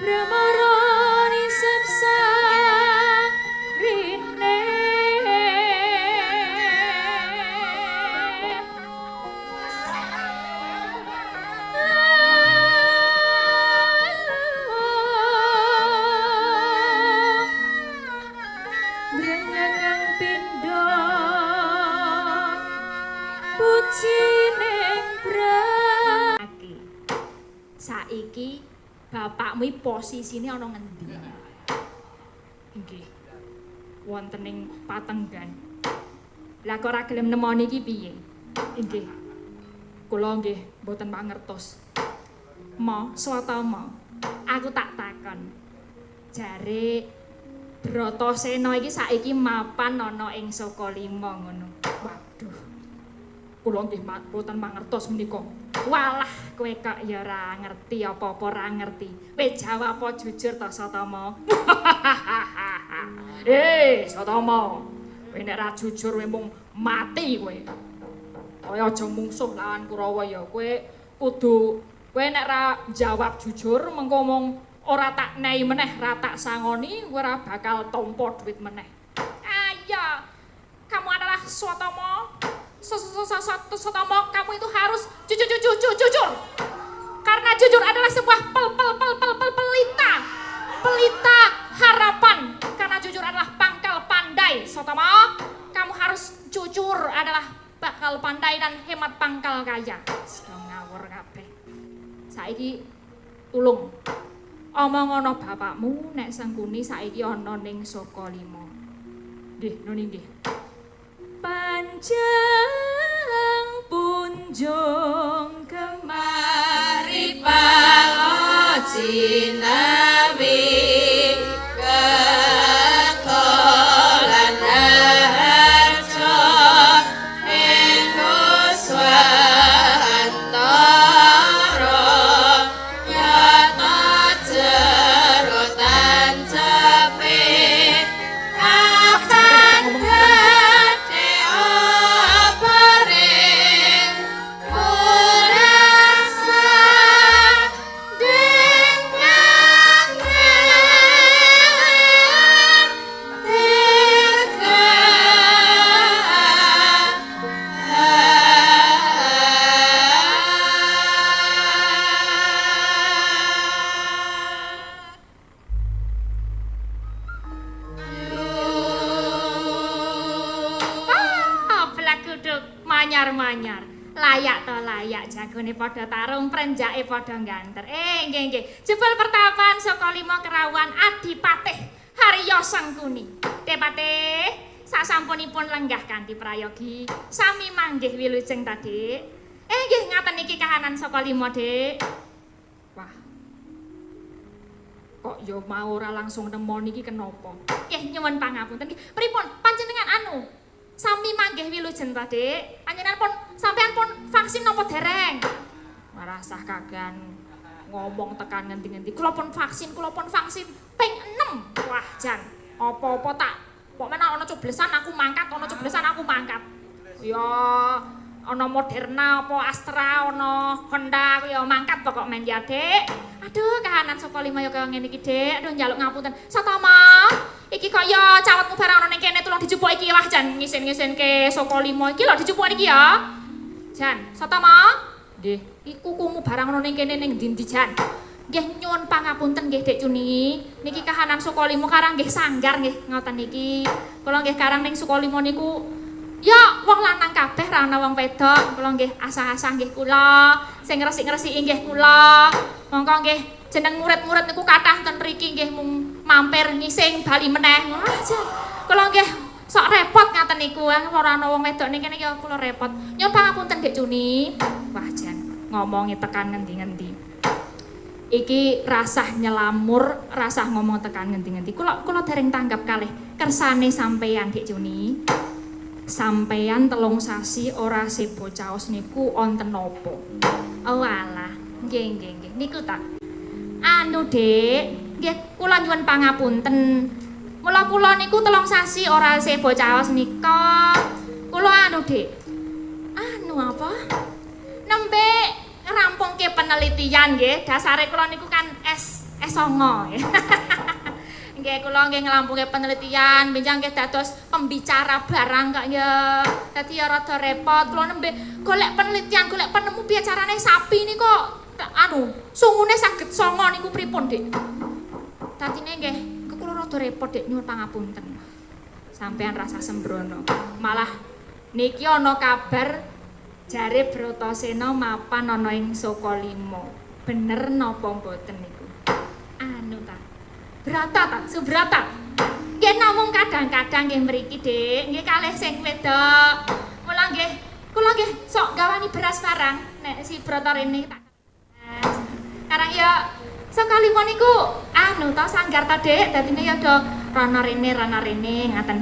Bramarani sepsa rine Brengang pindho pucining braki saiki bapakmu posisine ana ngendi? Nggih. Wonten ing Patenggan. Lah kok ora gelem nemoni iki piye? Nggih. Kula nggih mboten mangertos. Mo, swatama. Aku tak takon. Jare Bratasena iki saiki mapan ana ing Sokalima ngono. Waduh. Kula nggih mboten mangertos menika. Walah, kowe kok ya ora ngerti apa-apa ora ngerti. Wis jawab apa jujur ta Satama? Satama. Kowe nek ra jujur kowe mung mati kowe. Kaya aja mungsuh lawan Kurawa ya. Kowe nek ra jawab jujur mengko mung ora tak nehi meneh, ra tak sangoni, kowe ora bakal tampa duit meneh. Ayo. Kamu adalah Satama. Satama, kamu itu harus jujur. Karena jujur adalah sebuah pelita harapan. Karena jujur adalah pangkal pandai. Satama, kamu harus jujur adalah bakal pandai dan hemat pangkal kaya. Sudah ngawur kabeh. Saiki tulung omong ana bapakmu nek Sangkuni saiki ana ning Sokalima. Nggih, nuni nggih. Panjang punjung kemari Palocinawi kekolan harjo Enduswantara yata jerutan cepit akan gede opering kurasa manyar-manyar. Layak to layak, jagone padha tarung, prenjake padha ganter. Nggih. Jebul pertapan Sokalima Kerawan Adipatih Harya Sangkuni. Depatih, sasampunipun lenggah kanthi prayogi, sami manggih wilujeng ta, Dik. Nggih ngaten iki kahanan Sokalima, Dik. Wah. Kok yo mau ora langsung nemoni iki kenapa? Nggih nyuwun pangapunten. Pripun panjenengan sami manggih wilujeng ta, Dik? Panjenengan pun sampean pun vaksin napa dereng? Marasah kagan ngomong tekan ngendi-ngendi. Kula pun vaksin ping 6. Wah, jan. Apa-apa tak kok menawa ana coblesan aku mangkat, Ya ana Moderna apa Astra, ana Honda ya mangkat pokok men ya, Dik. Aduh, kahanan Sokalima ya kaya ngene iki, Dik. Aduh njaluk ngapunten. Satama, iki kaya cawetmu barang ana ning kene tulung dijupuk iki wah jan ngisin-ngisinke Sokalima iki lho dijupuk iki ya. Jan, Satama. Nggih, iki kukumu barang ana ning kene ning ndi Jan? Nggih nyuwun pangapunten nggih Dik Cuni. Niki kahanan Sokalima karang nggih sanggar nggih ngoten niki. Kula nggih karang ning Sokalima niku ya, wong lanang kabeh ra ana wong wedok. Kula nggih asah-asah nggih kula, sing ngresik-ngresiki nggih kula. Monggo nggih jeneng murid-murid niku kathah ten mriki nggih mung mampir ngising bali meneh. Ngono aja. Kula nggih sok repot ngaten niku, ora ana wong wedok ning kene ya kula repot. Nyuwun pangapunten Dik Juni. Wah jan ngomongi tekan ngendi-ngendi. Iki rasah nyelamur, rasah ngomong tekan ngendi-ngendi. Kula dereng tanggap kalih kersane sampeyan Dik Juni. Sampeyan 3 sasi ora sebo caos niku wonten napa? Oh alah, nggih. Niku ta. Anu, Dik, nggih kula nyuwun pangapunten. Mula kula niku 3 sasi ora sebo caos nika. Kula anu, Dik. Anu apa? Nembe rampungke penelitian nggih. Dasare kula niku kan S9. Nggih kula nggih nglampungke penelitian, benjang nggih dados pembicara barang kok ya. Dadi ya rada repot kula nembe golek penelitian, golek penemu piye carane sapi niku sungune saged 9 niku pripun, Dik? Dadine nggih kula rada repot, Dik, nyuwun pangapunten. Sampeyan rasa sembrono. Malah niki ana kabar jare Bratasena mapan ana ing Sokalima. Bener napa mboten niku? Anu ta. Brata ta, Subrata. Nggih namung kadang-kadang nggih mriki, Dik, nggih kalih sing wedok. Mula nggih, kula nggih sok gawani beras barang nek si Brata rene tak. Karang ya Sokalima niku anu ta sanggar ta, Dik, dadine ya do rana rene ngaten.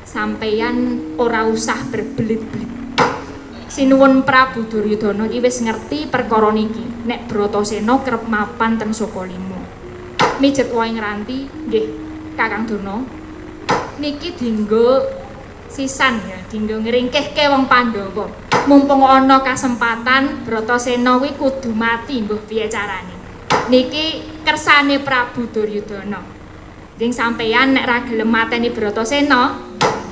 Sampeyan ora usah berbelit-belit. Sinuwun Prabu Duryudana iki wis ngerti perkara niki. Nek Bratasena kerep mapan ten Sokalima. Mijet wae ngranti nggih Kakang Durna niki dienggo sisan ya dienggo ngringkihke wong Pandhawa mumpung ana kasempatan Bratasena kuwi kudu mati mbuh piye carane niki kersane Prabu Duryudana ning sampeyan nek ra gelem mateni Bratasena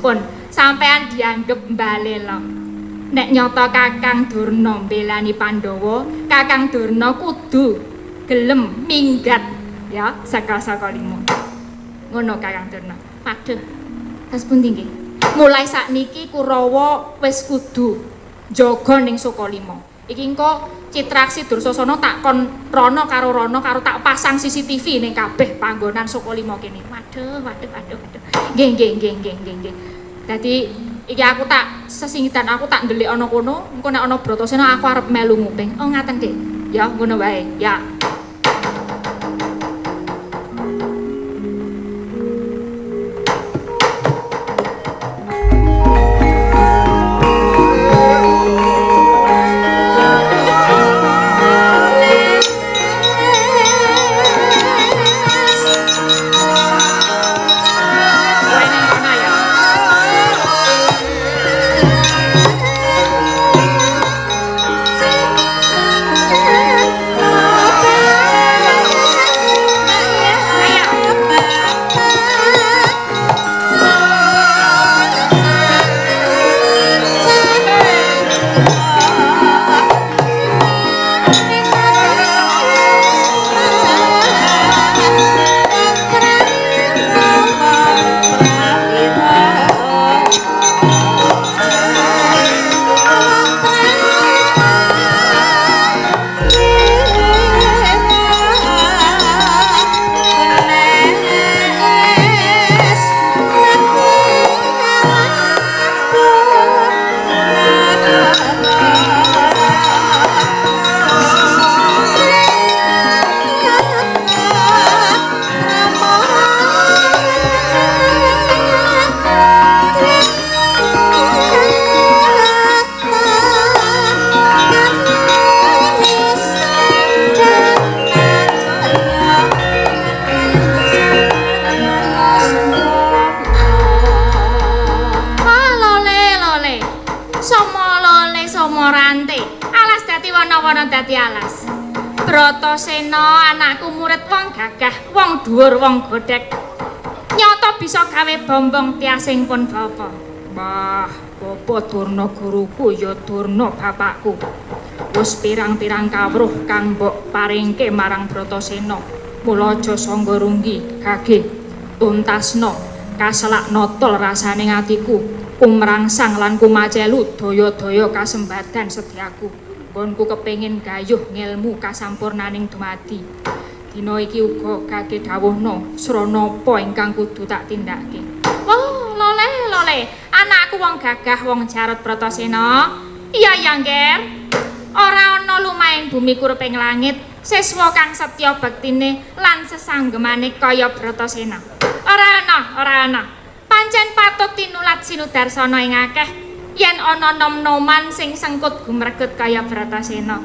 pun sampeyan dianggep mbalela nek nyata Kakang Durna mbelani Pandhawa Kakang Durna kudu gelem minggat ya saka Sokalima ngono Kakang Durna padha terus pundi nggih mulai sakniki Kurawa wis kudu jaga ning Sokalima iki engko Citraksi Dursasana tak kon rono karo tak pasang CCTV ning kabeh panggonan Sokalima kene waduh nggih dadi iki aku tak sesingitan aku tak ndelik ana kono engko nek ana Bratasena aku arep melu nguping oh ngaten Dik ya ngono wae ya Bratasena anakku murid wong gagah, wong dhuwur, wong godhek. Nyata bisa gawe bombong tiasing pun bapa. Mbah, bapa Durna guruku ya Durna bapakku. Wis pirang-pirang kawruh kang mbok paringke marang Bratasena. Mula aja sangga runggi, gage tuntasna, kaselak notol rasane atiku, kumrangsang lan kumacelu daya-daya kasembadan sedyaku. Nggonku kepengin gayuh ngelmu kasampurnaning dumadi. Dina iki uga kake dawuhna srana apa ingkang kudu tak tindakake. Oh, lole, anakku wong gagah wong Jarot Bratasena. Iya, Nger. Ora ana lumaing bumi kuruping langit siswa kang setya bektine lan sesanggemane kaya Bratasena. Ora ana. Pancen patut tinulat sinudarsana ing akeh yen ana nom-noman sing sengkut gumreget kaya Bratasena.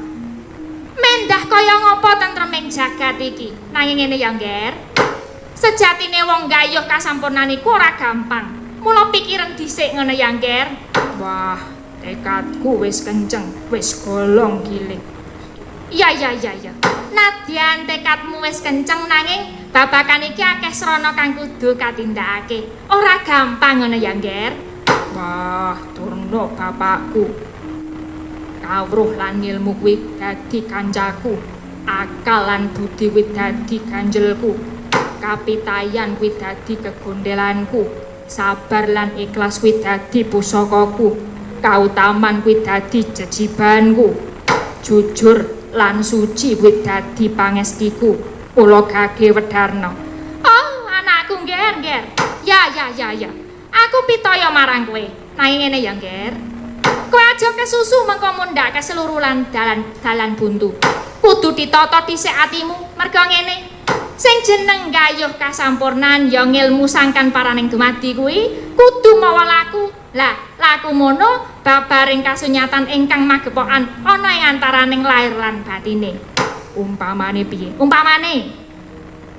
Mendah kaya ngapa tentreming jagat iki. Nanging ngene ya, Nger. Sejatine wong gayuh kasampurnan iku ora gampang. Mula pikiran dhisik ngono ya, Nger. Wah, tekadku wis kenceng, wis golong giling. Iya. Nadyan tekadmu wis kenceng nanging babakan iki akeh srana kang kudu katindakake. Ora gampang ngono ya, Ngger. Wah, Durna bapakku. Kawruh lan ilmu kuwi dadi kancaku. Akal lan budi kuwi dadi ganjelku. Kapitayan kuwi dadi kegondelanku. Sabar lan ikhlas kuwi dadi pusakaku. Kautaman kuwi dadi jejibanku. Jujur lan suci kuwi dadi pangestiku. Kula gage Wedarna. Oh, anakku Ngger. Ya. Aku pitaya marang kowe. Nanging ngene ya, Ngger. Kowe aja kesusu mengko mundhak keseluruhan dalan buntu. Kudu ditata dhisik atimu, merga ngene. Sing jeneng gayuh kasampurnan ya ngilmu sangkan paraning dumadi kuwi kudu mawa laku. Lah, laku mono babaring kasunyatan ingkang magepokan ana ing antaraning lair lan batine. Umpamane piye? Umpamane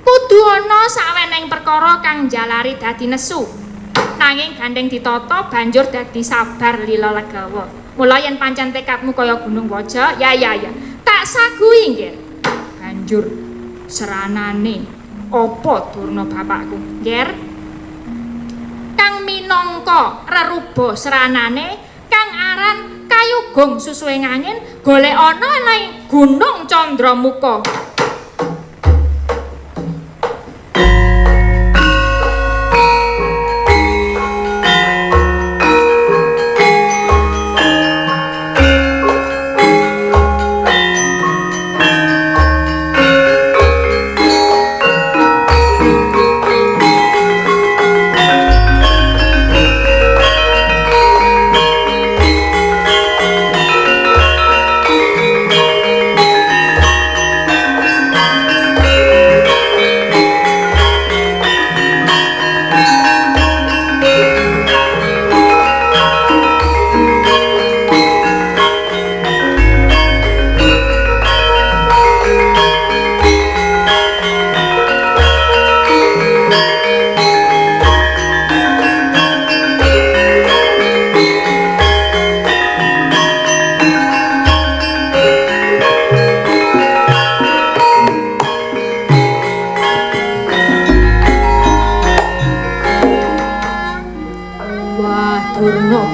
kudu ana saweneng perkara kang jalari dadi nesu. Nanging gandeng ditata banjur dadi sabar lila legawa. Mula yen pancen tekadmu kaya gunung waja, ya. Tak saguhi, Ngger. Banjur seranane apa Durna bapakku, Ngger? Kang minangka reruba seranane kang aran Kayugung Susuing Angin golek ana ing Gunung Candramuka.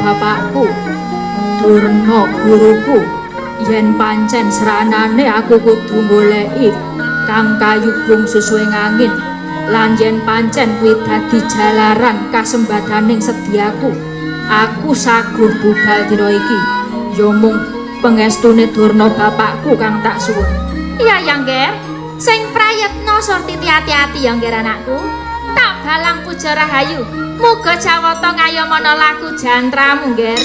Bapakku, Durna guruku, yen pancen seranane aku kudu goleki Kang Kayugung Susuing Angin, lan yen pancen kuwi dadi jalaran kasembadaning sediaku, aku saguh budal dina iki. Ya mung pengestune Durna bapakku kang tak suwun. Iya ya, Ngger. Sing prayetna surti hati-hati ya, Ngger anakku. Tak balang puja rahayu. Muga Jawata ngayomana laku jantramu, Ngger.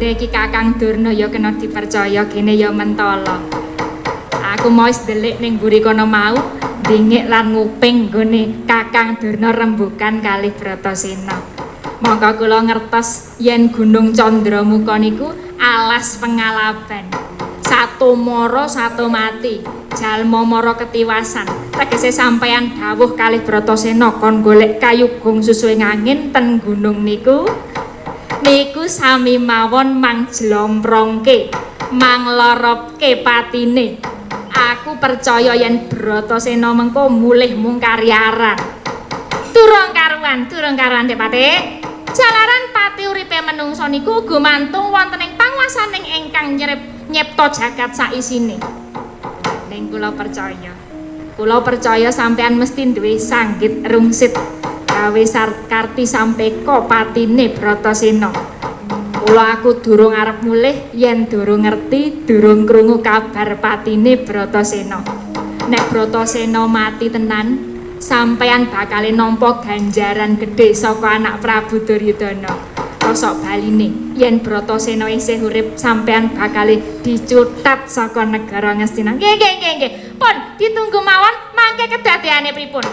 Iki Kakang Durna ya kena dipercaya kene ya mentala. Aku mau wis ndelik ning mburi kono mau, dingik lan nguping nggone Kakang Durna rembugan kalih Bratasena. Monggo kula ngertos yen Gunung Candramuka niku alas pengalaban. Satu mara satu mati, jalma mara ketiwasan. Tegese sampeyan dawuh kalih Bratasena kon golek Kayugung Susuing Angin ten gunung niku. Niku sami mawon mang jlomprongke, mang lorobke patine. Aku percaya yen Bratasena mengko mulih mung karyaran. Durung karuan Dek Pati. Jalaran pati uripe menungsa niku gumantung wonten ing panguwasaning ingkang nyipta jagat sak isine. Ning kula percaya sampean mesti duwe sanggit rungsit gawe Karti Sampeka patine Bratasena. Mula aku durung arep mulih yen durung ngerti, durung krungu kabar patine Bratasena. Nek Bratasena mati tenan, sampeyan bakal nampa ganjaran gedhe saka anak Prabu Duryudana. Kosok baline, yen Bratasena isih urip, sampeyan bakal dicutat saka negara Ngastina. Nggih. Pun ditunggu mawon mangke kedadeane pripun.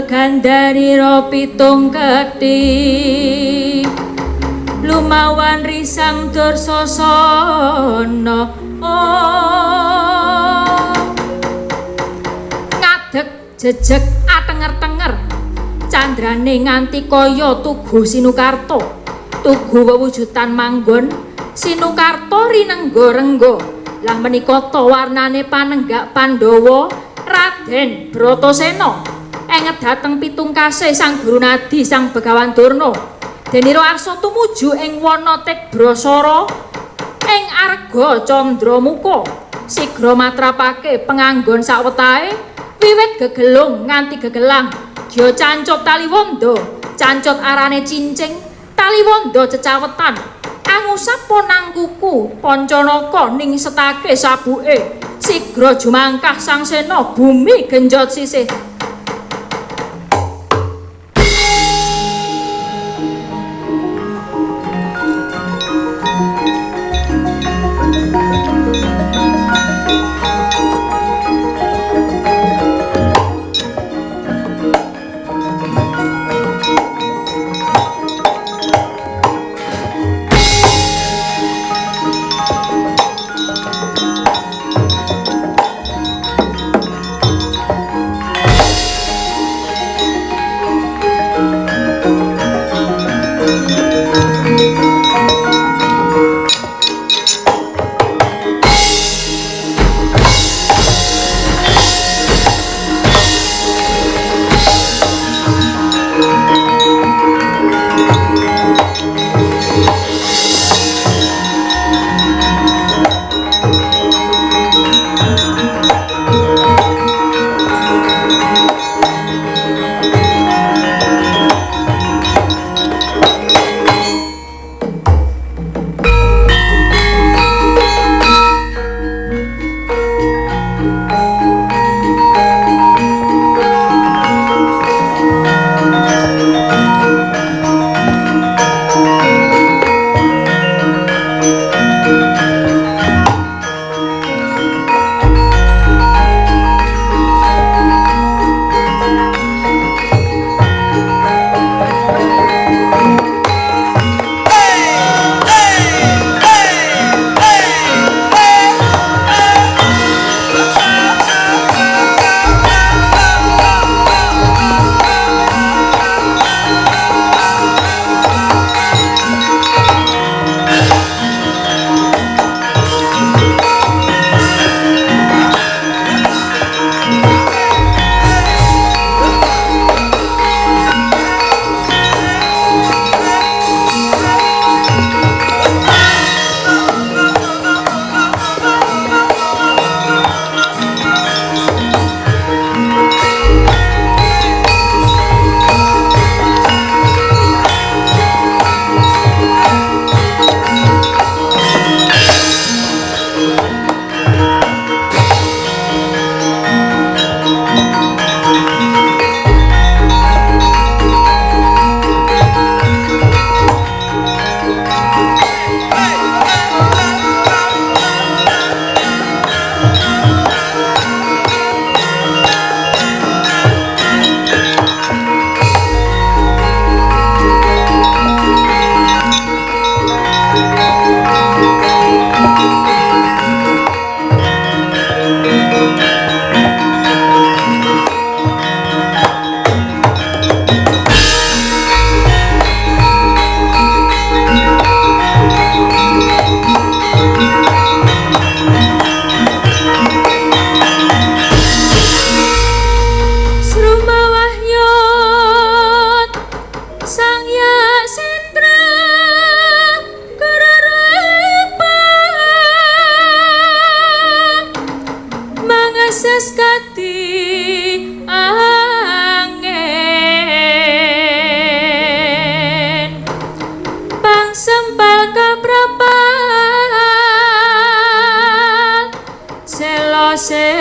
Gandhanira pitung kethi lumawan risang Dursasana ngadeg jejeg atenger-tenger candrane nganti kaya tugu Sinukarta tugu wewujudan manggon Sinukarta rinengga-rengga lah menika ta warnane panenggak Pandhawa Raden Bratasena enget dhateng pitungkasih Sang Guru Nadi Sang Begawan Durna denira arsa tumuju ing Wanatik Brasara ing Arga Candramuka sigra matrapake penganggon sawetahe wiwit gegelung nganti gegelang gya cancut taliwonda cancut arane cincing taliwonda cecawetan angusap ponang kuku Pancanaka ning setake sabuke sigra jumangkah Sang Sena bumi genjot sisih.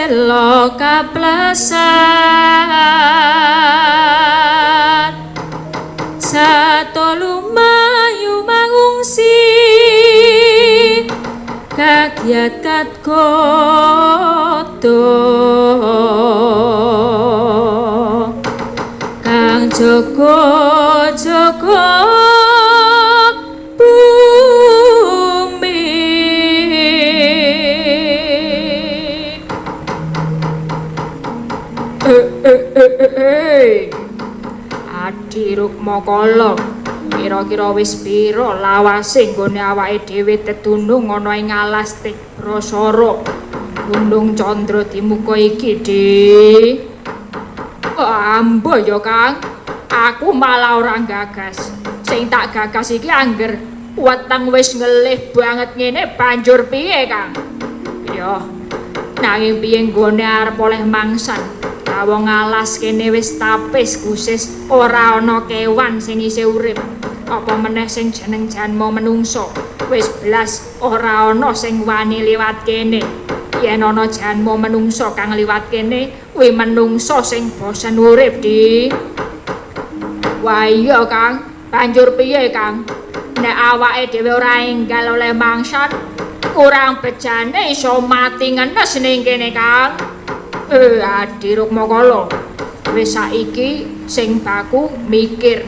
selo kaplesan sato lumayu mangungsi kagiat koto kang jogo-jogo Adi Rukmakala, kira-kira wis pira lawase nggone awake dhewe tetundung ana ing alas Tebrasara, Gunung Candra-Dimuka iki, Dik? Ambo ya, Kang. Aku malah ora gagas. Sing tak gagas iki angger weteng wis ngelih banget ngene banjur piye, Kang? Ya, nanging piye nggone arep oleh mangsan? Wong alas kene wis tapis gusis ora ana kewan sing isih urip apa meneh sing jeneng janma menungso wis blas ora ana sing wani liwat kene yen ana janma menungso kang liwat kene kuwi menungso sing bosen urip di wah iya Kang banjur piye Kang nek awake dhewe ora enggal oleh mangsan kurang bejane iso mati ngenes ning kene Kang Adi Rukmakala wis saiki sing baku mikir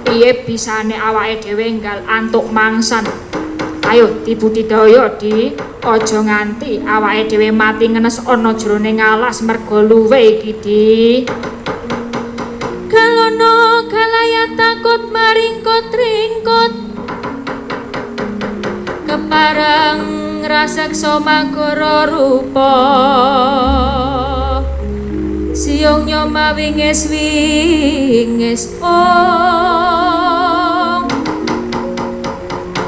piye bisane awake dhewe enggal antuk mangsan ayo dibudidaya di aja nganti awake dhewe mati ngenes ana jroning alas merga luwe iki di kalono kalaya takut maringkut ringkut kepareng raseksa magara rupa siung nyoma wingis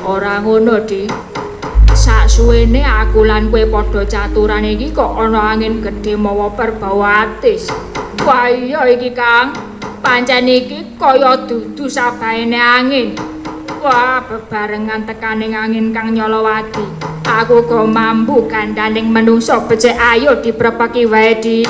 ora ngono di sak suwene aku lan kowe padha caturan iki kok ana angin gedhe mawa perbawa atis wah iya iki Kang pancen iki kaya dudu sabaene angin wah bebarengan tekaning angin kang nyolowati aku go mambu gandaning menungso becik ayo diprepeki wae di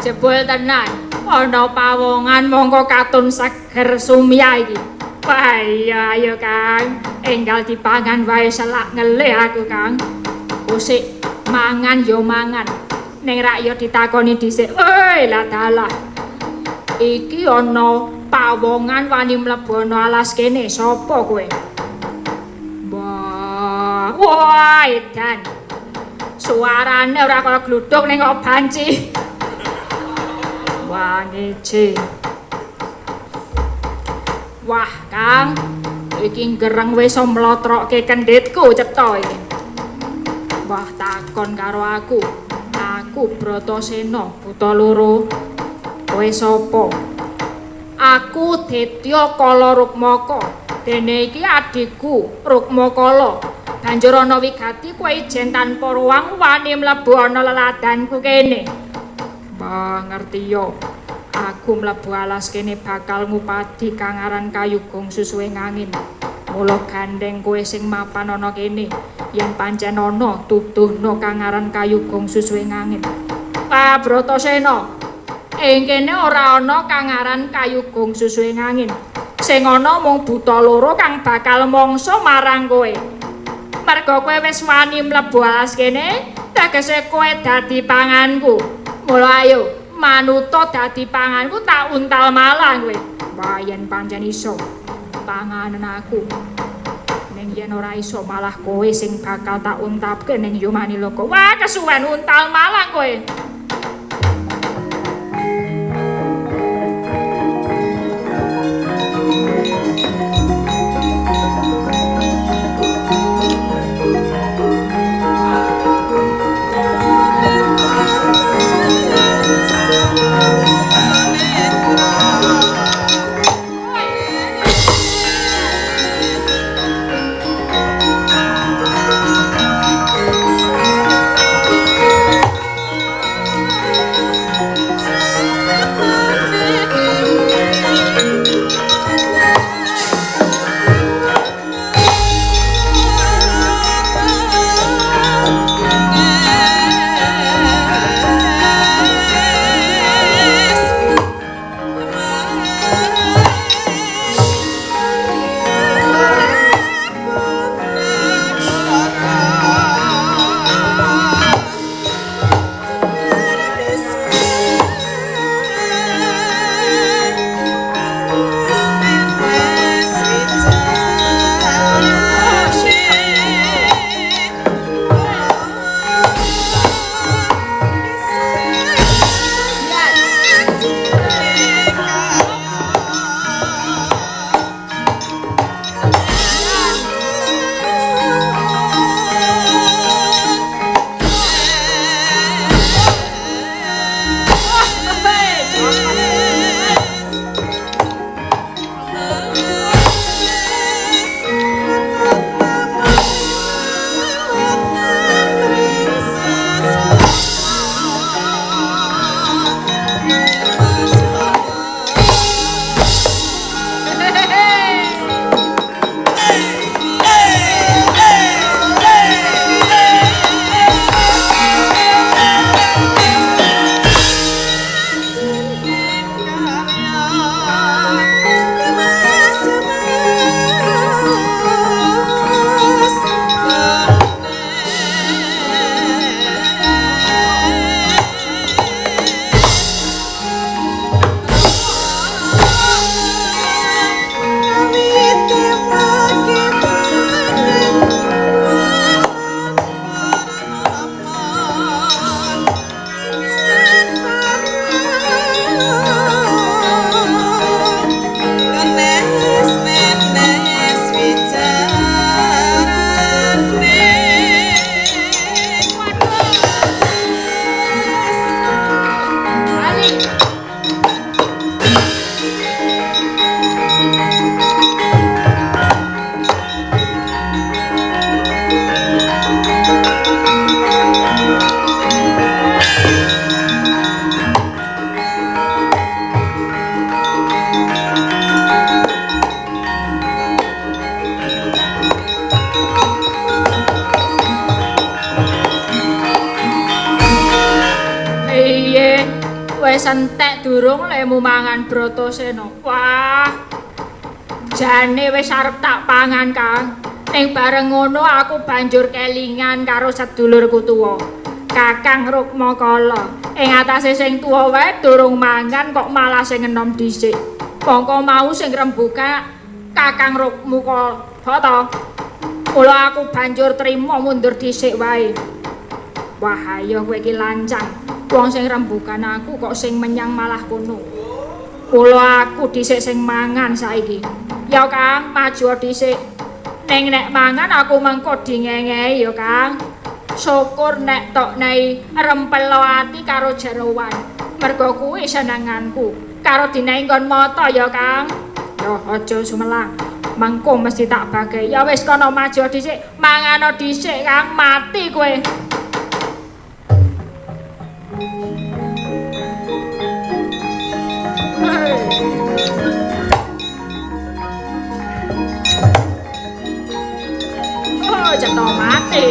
jebul tenan. Ana pawongan mongko katun seger sumya iki. Wah iya ayo Kang, enggal dipangan wae selak ngelih aku Kang. Kusik mangan yo mangan. Ning rak yo ditakoni dhisik. Woi lah dalah. Iki ana pawongan wani mlebu ana alas kene, sapa kowe? Wah, edan. Suarane ora kaya gluduk ning kok banci. Wah, ngece. Wah, Kang. Iki gereng wis mlotrokke kendhitku cetha iki. Wah, takon karo aku. Aku Bratasena, buta loro. Kowe sapa? Aku Detya Kala Rukmaka. Dene iki adikku, Rukmakala. Banjur ana wigati kowe ijen tanpa ruang wani mlebu ana leladanku kene. Mbah ngerti yo. Aku mlebu alas kene bakal ngupadi kang aran Kayugung Susuwing Angin. Mula gandeng kowe sing mapan ana kene. Yen pancen ana tuduhna kang aran Kayugung Susuwing Angin. Pak Bratasena. Ing kene ora ana kang aran Kayugung Susuwing Angin. Sing ana mung buta loro kang bakal mangsa marang kowe. Merga kowe wis wani mlebu alas kene, tegese kowe dadi panganku. Mula ayo, manuta dadi panganku tak untal malang kowe. Wah yen pancen iso panganen aku. Ning yen ora iso malah kowe sing bakal tak untapke ning Yomani Loko. Wah kesuwen untal malang kowe. Wis entek durung lemu mangan Bratasena. Wah. Jane wis arep tak pangan, Kang. Ning bareng ngono aku banjur kelingan karo sedulurku tuwa, Kakang Rukmakala. Ing atase sing tuwa wae durung mangan kok malah sing enom dhisik. Mongko mau sing rembuka Kakang Rukmakala to. Mula aku banjur trima mundur dhisik wae. Wah, ayo kowe iki lancang. Wong sing rembukan aku kok sing menyang malah kono. Mula aku dhisik sing mangan saiki. Ya Kang, maju dhisik. Ning nek mangan aku mengko dingengehi ya Kang. Syukur nek tok nei rempelo ati karo jeroan. Mergo kuwi senenganku. Karo dinehi nggon mata ya Kang. Ya aja sumelang. Mengko mesti tak bage. Ya wis kono maju dhisik, mangano dhisik Kang, mati kowe. Oh, jatuh mati.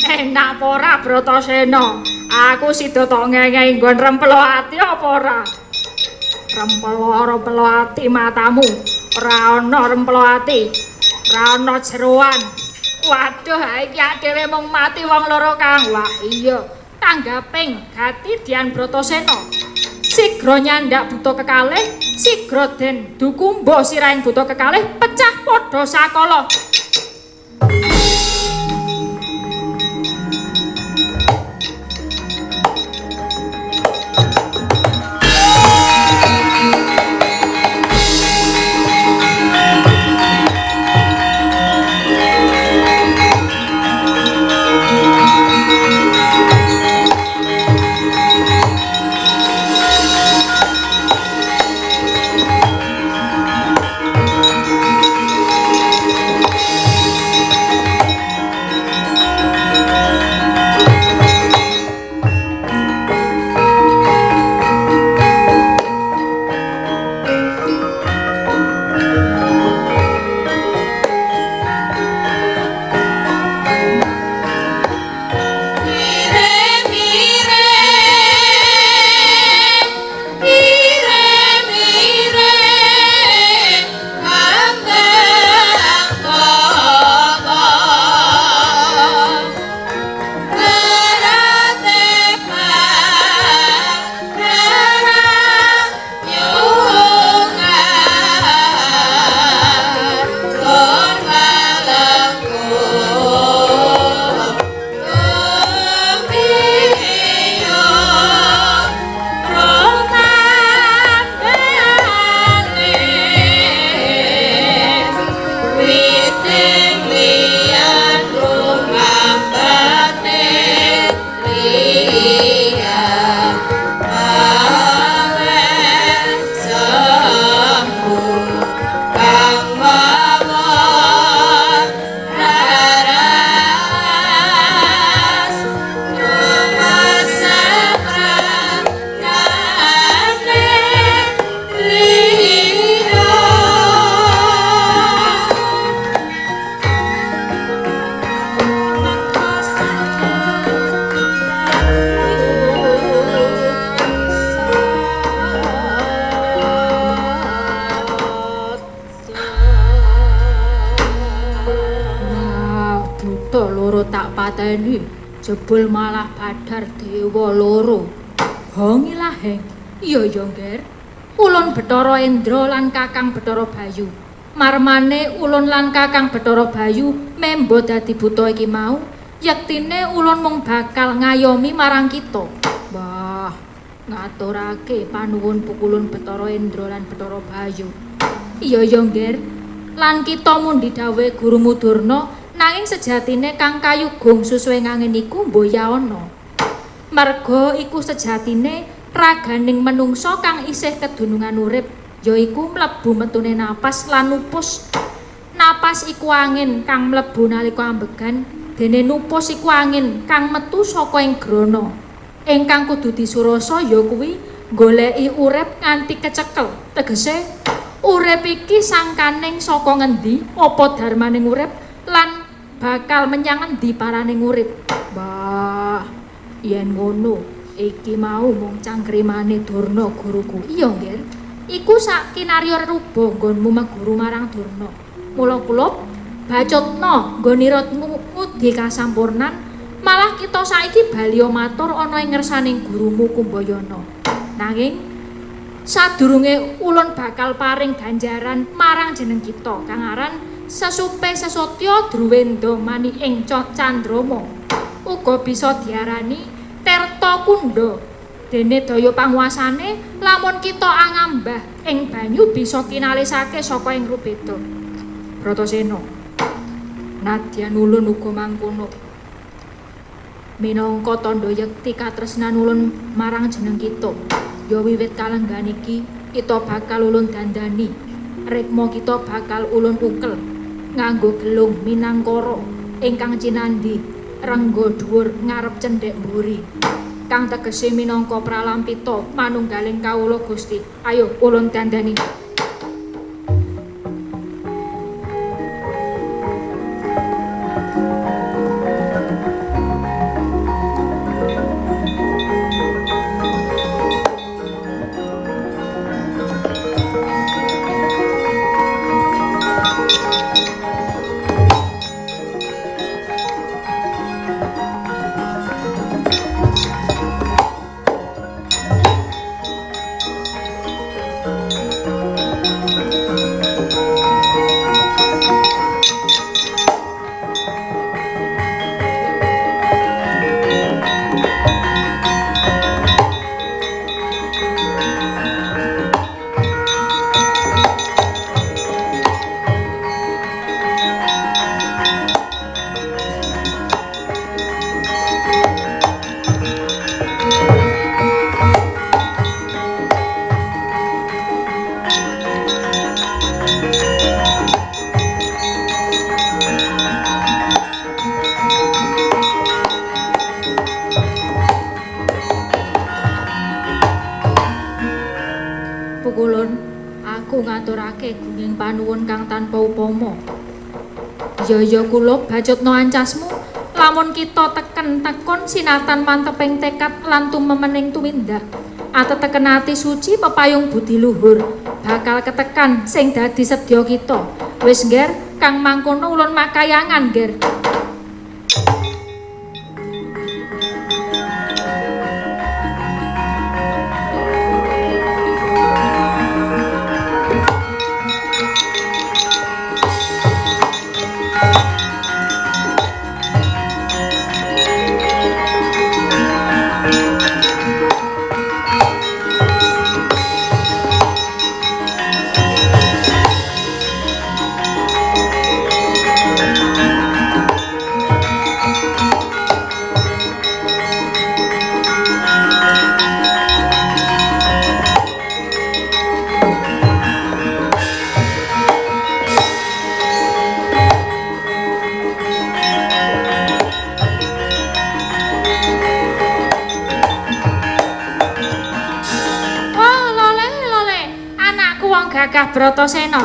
Enak apa ora Bratasena? Aku sida tok ngengehi nggon rempelo ati apa ora? Rempelo ati matamu. Ora ana rempelo ati. Ora ana jeroan. Waduh, iki dhewe mung mati wong loro Kang. Wah iya, tanggaping Gatidian Bratasena. Sigra nyandak buta kekalih, sigra den dukumba sirahing buta kekalih, pecah padha sakala. Bathara tak pateni, jebul malah badar dewa loro. Hongilah heng. Iya ya, Nger. Ulun Bathara Indra lan Kakang Bathara Bayu. Marmane ulun lan Kakang Bathara Bayu membo dadi buta iki mau, yektine ulun mung bakal ngayomi marang kita. Wah, ngaturake panuwun pukulun Bathara Indra lan Bathara Bayu. Iya ya, Nger. Lan kita mung didhawuhi Gurumu Durna, nanging sejatine kang kayugung susuwe ngangin iku mboya ana. Merga iku sejatine raganing menungsa kang isih kedunungan urip, yaiku mlebu metune napas lan nupus. Napas iku angin kang mlebu nalika ambegan, dene nupus iku angin kang metu saka ing grana. Ingkang kudu disurasa ya kuwi goleki urip nganti kecekel. Tegese urip iki sangkaning saka ngendi, apa darmaning urip lan bakal menyang endi paraning urip. Bah, yen ngono, iki mau mung cangkrimane Durna guruku. Iya, Nger. Iku sak kinarya ruba nggonmu meguru marang Durna. Mula kula bacutna nggonira ngudi kasampurnan, malah kita saiki bali matur ana ing ngersaning gurumu Kumbayana. Nanging sadurunge ulun bakal paring ganjaran marang jeneng kita kang aran Sesupe Sesotya Druwenda Mani ing Candrama. Uga bisa diarani Tirta Kunda. Dene daya panguasane lamun kita angambah ing banyu bisa kinalisake saka ing Rubeda. Bratasena. Nadyan ulun uga mangkono. Minangka tandha yekti katresnan ulun marang jeneng kita. Ya wiwit kalenggan iki kita bakal ulun dandani. Rikma kita bakal ulun ukel nganggo gelung minangkara ingkang cinandhi rengga dhuwur ngarep cendhek mburi. Kang tegese minangka pralampita manunggaling kawula Gusti. Ayo ulun dandani. ngaturake gunging panuwun kang tanpa upama. Ya kula bacutna ancasmu, lamun kita teken tekun sinartan manteping tekad lan tumemening tumindak. Ateteken ati suci pepayung budi luhur bakal ketekan sing dadi sedya kita. Wis ngger, kang mangkono ulun makayangan, ngger. Gagah Bratasena,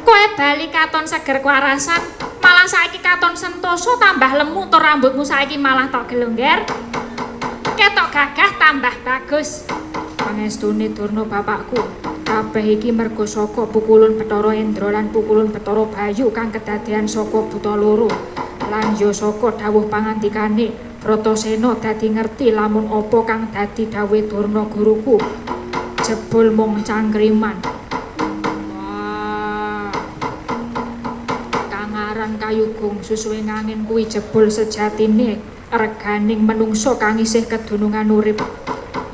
kowe bali katon seger kwarasan, malah saiki katon sentosa tambah lemu tur rambutmu saiki malah tok gelengger. Ketok gagah tambah bagus. Pangestune Durna bapakku, kabeh iki merga saka pukulun Bathara Indra lan pukulun Bathara Bayu kang kedadean saka buta loro. Lan ya saka dawuh pangandikane Bratasena dadi ngerti lamun apa kang dadi dawuhe Durna guruku. Jebul mung cangkriman. Wah. Kangaran kayugung susuwe ngangin kuwi jebul sejatine reganing menungso kang isih kedunungan urip.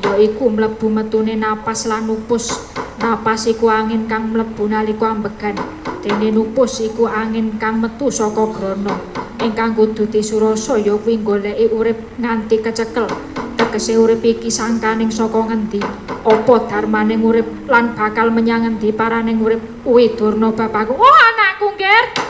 Yaiku mlebu metune napas lan nupus. Napas iku angin kang mlebu nalika ambegan. Dene nupus iku angin kang metu saka grana. Ingkang kudu disurasa ya kuwi goleki urip nganti kecekel. Tegese urip iki sangkaning saka ngendi? Apa darmaning urip lan bakal menyang ngendi paraning urip kuwi Durna bapakku. Oh anakku nggih.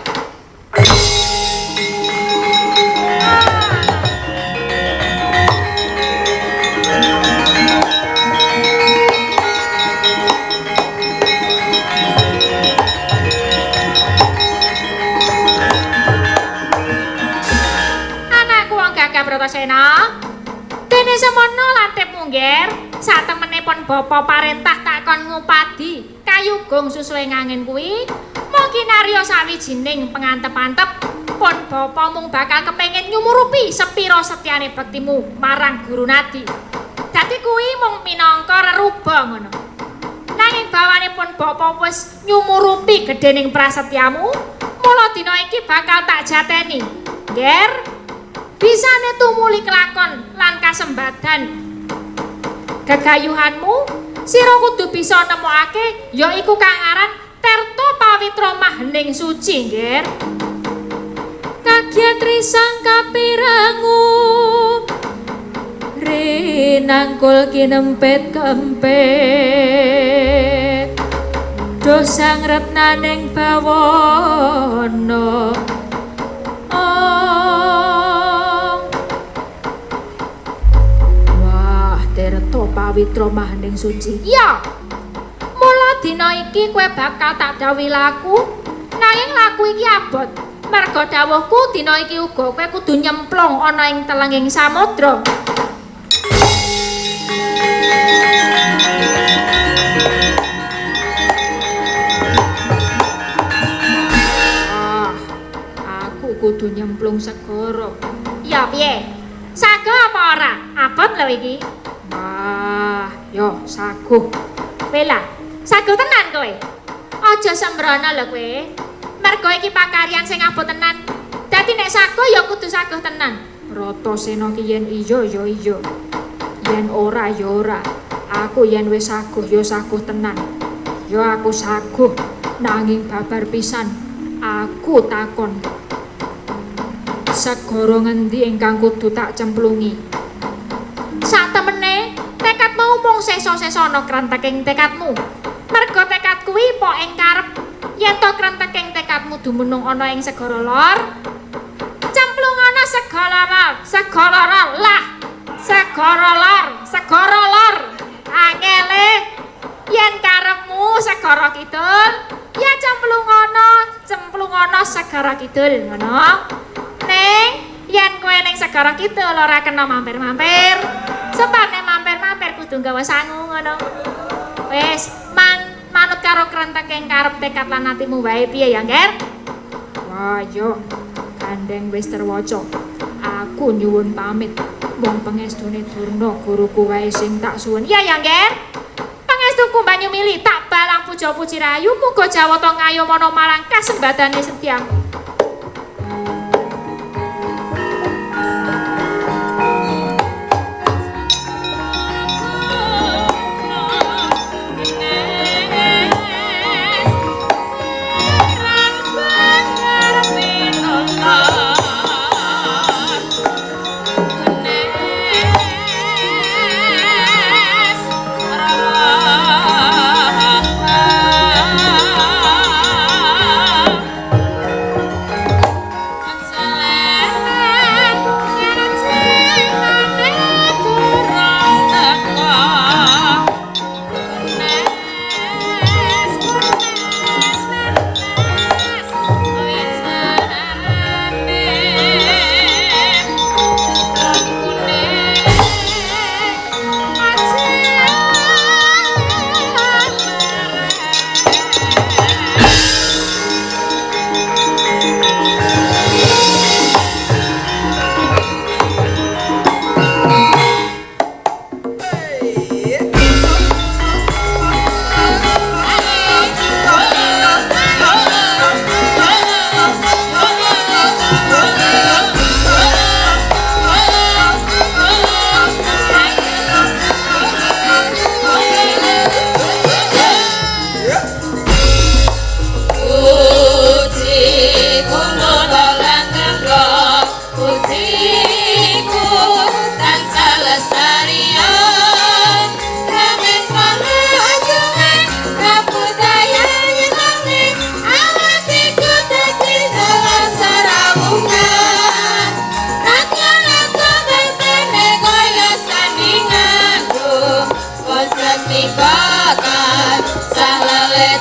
Bratasena dene semono lantip munggir satemenipun bapa parentah takon ngupadi kayugung susuwe ngangin kuwi mugi narya sawijining pengantep-antep pun bapa mung bakal kepengin nyumurupi sepira setyane bektimu marang Guru Nadi dadi kuwi mung minangka reruba ngono nanging bawanipun bapa wis nyumurupi gedhening prasetyamu mula dina iki bakal tak jateni nggih bisane tumuli kelakon lan kasembadan gegayuhanmu sira kudu bisa nemokake yaiku kang aran Tirta Pawitra Mahening Suci nggih kagyatri sang kapirangu rinangkul kinempet kempet dosang retnaning bawana Tirta Pawitra Mahening Suci. Ya. Mula dina iki kowe bakal tak dawuhi laku. Nanging laku iki abot. Merga dawuhku dina iki uga kowe kudu nyemplung ana ing telenging samudra. Aku kudu nyemplung segara. Ya piye? Sago apa ora? Abot lho iki. Wah, yo saguh. Bela, saguh tenan kowe. Aja sembrono lho kowe. Mergo iki pakaryan sing abot tenan. Dadi nek saguh ya kudu saguh tenan. Bratasena ki yen iya ya iya. Yen ora ya ora. Aku yen wis saguh ya saguh tenan. Ya aku saguh nanging babar pisan. Aku takon. Segara ngendi ingkang kudu tak cemplungi? Satemene tekadmu mung sesa-sesa ana kranteking tekadmu. Merga tekad kuwi po ing karep. Yen to kranteking tekadmu dumunung ana ing segara lor, cemplung ana segara lor, segara lor lah. Segara lor. Angele yen karepmu segara kidul, ya cemplung ana segara kidul ngono. Ning yen kowe ning segara kidul ora kena mampir-mampir. Sepane mampir-mampir kudu gawe sangu ngono. Wis manut karo krenteking karep tekad lan atimu wae piye ya, Nger? Wah, yo. Gandeng wis terwaca. Aku nyuwun pamit. Mung pangestune Durna guruku wae sing tak suwun. Iya ya, Nger. Pangestuku banyu mili tak balang puja-puji rayu muga Jawata ngayomono marang kasembadane Setyang.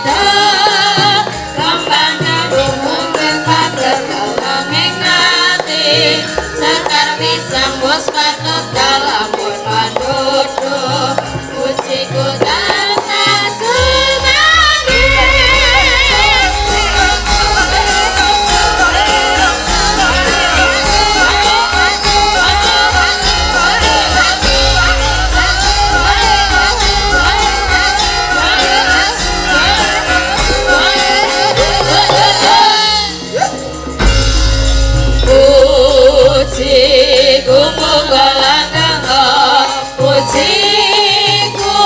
leda kembangnya rumungin pada kalanging ati sekar pisang bos patut kalamun mandodo pujiku tansah sumadi pujiku monggo langgeng pujiku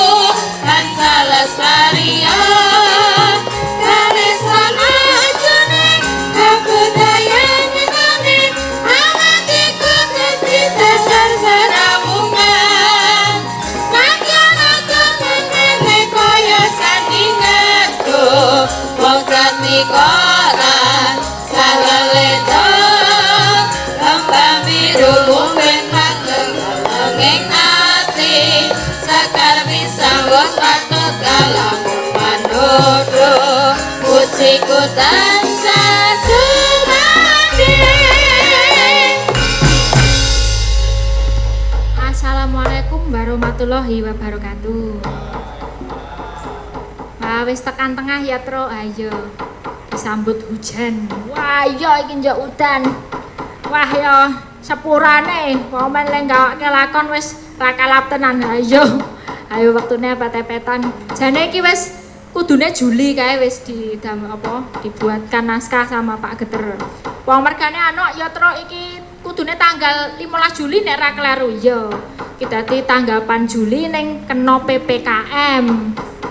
tansah lestarian karisan ajane kabudayan ngene awatiku dadi dasar saramungan pakyan aku ngene kaya sandinganku wong jati koran saleleda kembang biru mungkin patut kalenging ati sekar pisang wong patut kalamun mandodo pujiku tansah sumadi. Assalamualaikum warahmatullahi wabarakatuh. Wah, wis tekan tengah ya, Tro. Ayo disambut hujan. Wah, iya iki njok udan. Wah ya sepurane momen lek gawake lakon wis ra kalap tenan. Ayo wektune pet-petan. Jane iki wis kudune Juli kae wis dibuatkan naskah sama Pak Geter. Wong mergane anak ya Tro iki kudune tanggal 15 Juli nek ra kleru ya. Iki dadi tanggapan Juli ning kena PPKM.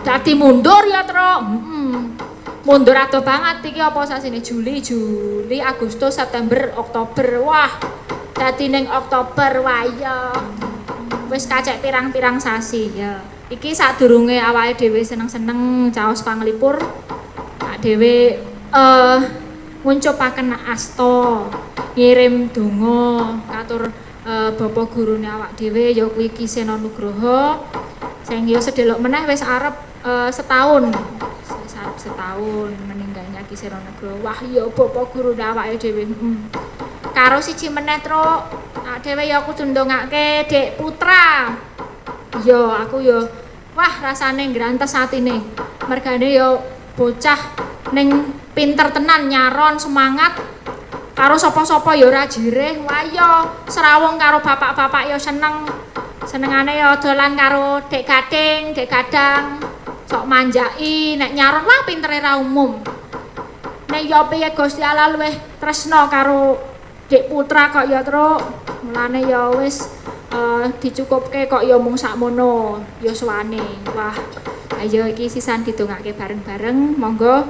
Dadi mundur ya Tro. Mundur ado banget iki apa sasine Juli, Agustus, September, Oktober. Wah, dadi ning Oktober waya. Wis kacek pirang-pirang sasi ya. Iki sadurunge awake dhewe seneng-seneng caos panglipur. Awake dhewe nguncupaken asta, ngirim donga katur Bapak gurune awak dhewe ya kuwi Ki Sena Nugroho. Sing ya sedelok meneh wis arep setahun meninggalnya Ki Sena Nugroho. Wah ya bapak guru awake dhewe. Karo siji meneh Tro, awake dhewe ya kudu ndongake Dek Putra. Ya aku ya wah rasane ngrantes atine. Mergane ya bocah ning pinter tenan nyaron semangat karo sapa-sapa ya ora jireh. Wah ya serawung karo bapak-bapak ya seneng. Senengane ya dolan karo Dek Gading, Dek Gadang. Sok manjai nek nyaron wah pintere ra umum. Nek ya piye Gusti Allah luwih tresna karo Dek Putra kok ya Tru. Mulane ya wis dicukupke kok ya mung sakmono ya suwane. Wah, ayo iki sisan didongake bareng-bareng. Monggo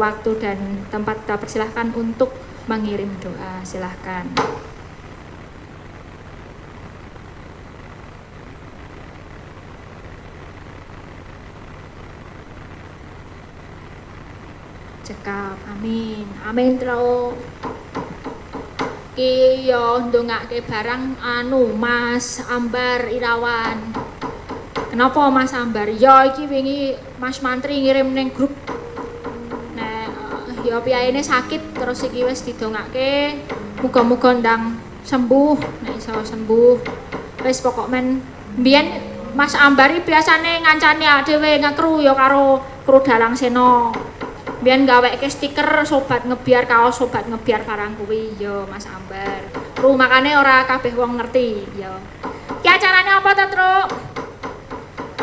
waktu dan tempat kita persilahkan untuk mengirim doa. Silahkan. Cekap, amin, amin Tro. Ki yo ndongake barang Mas Ambar Irawan. Kenapa Mas Ambar? Ya iki wingi Mas Mantri ngirim ning grup. Nek ya piyane sakit terus iki wis didongake. Muga-muga ndang sembuh, nek iso sembuh. Wis pokok men mbiyen Mas Ambar iki biasane ngancani dhewe ngekru ya karo kru Dalang Sena. Biyen gaweke stiker sobat ngebiar kaos sobat ngebiar barang kuwi ya Mas Ambar. Tru makane ora kabeh wong ngerti ya. Ki acarane apa to, Tru?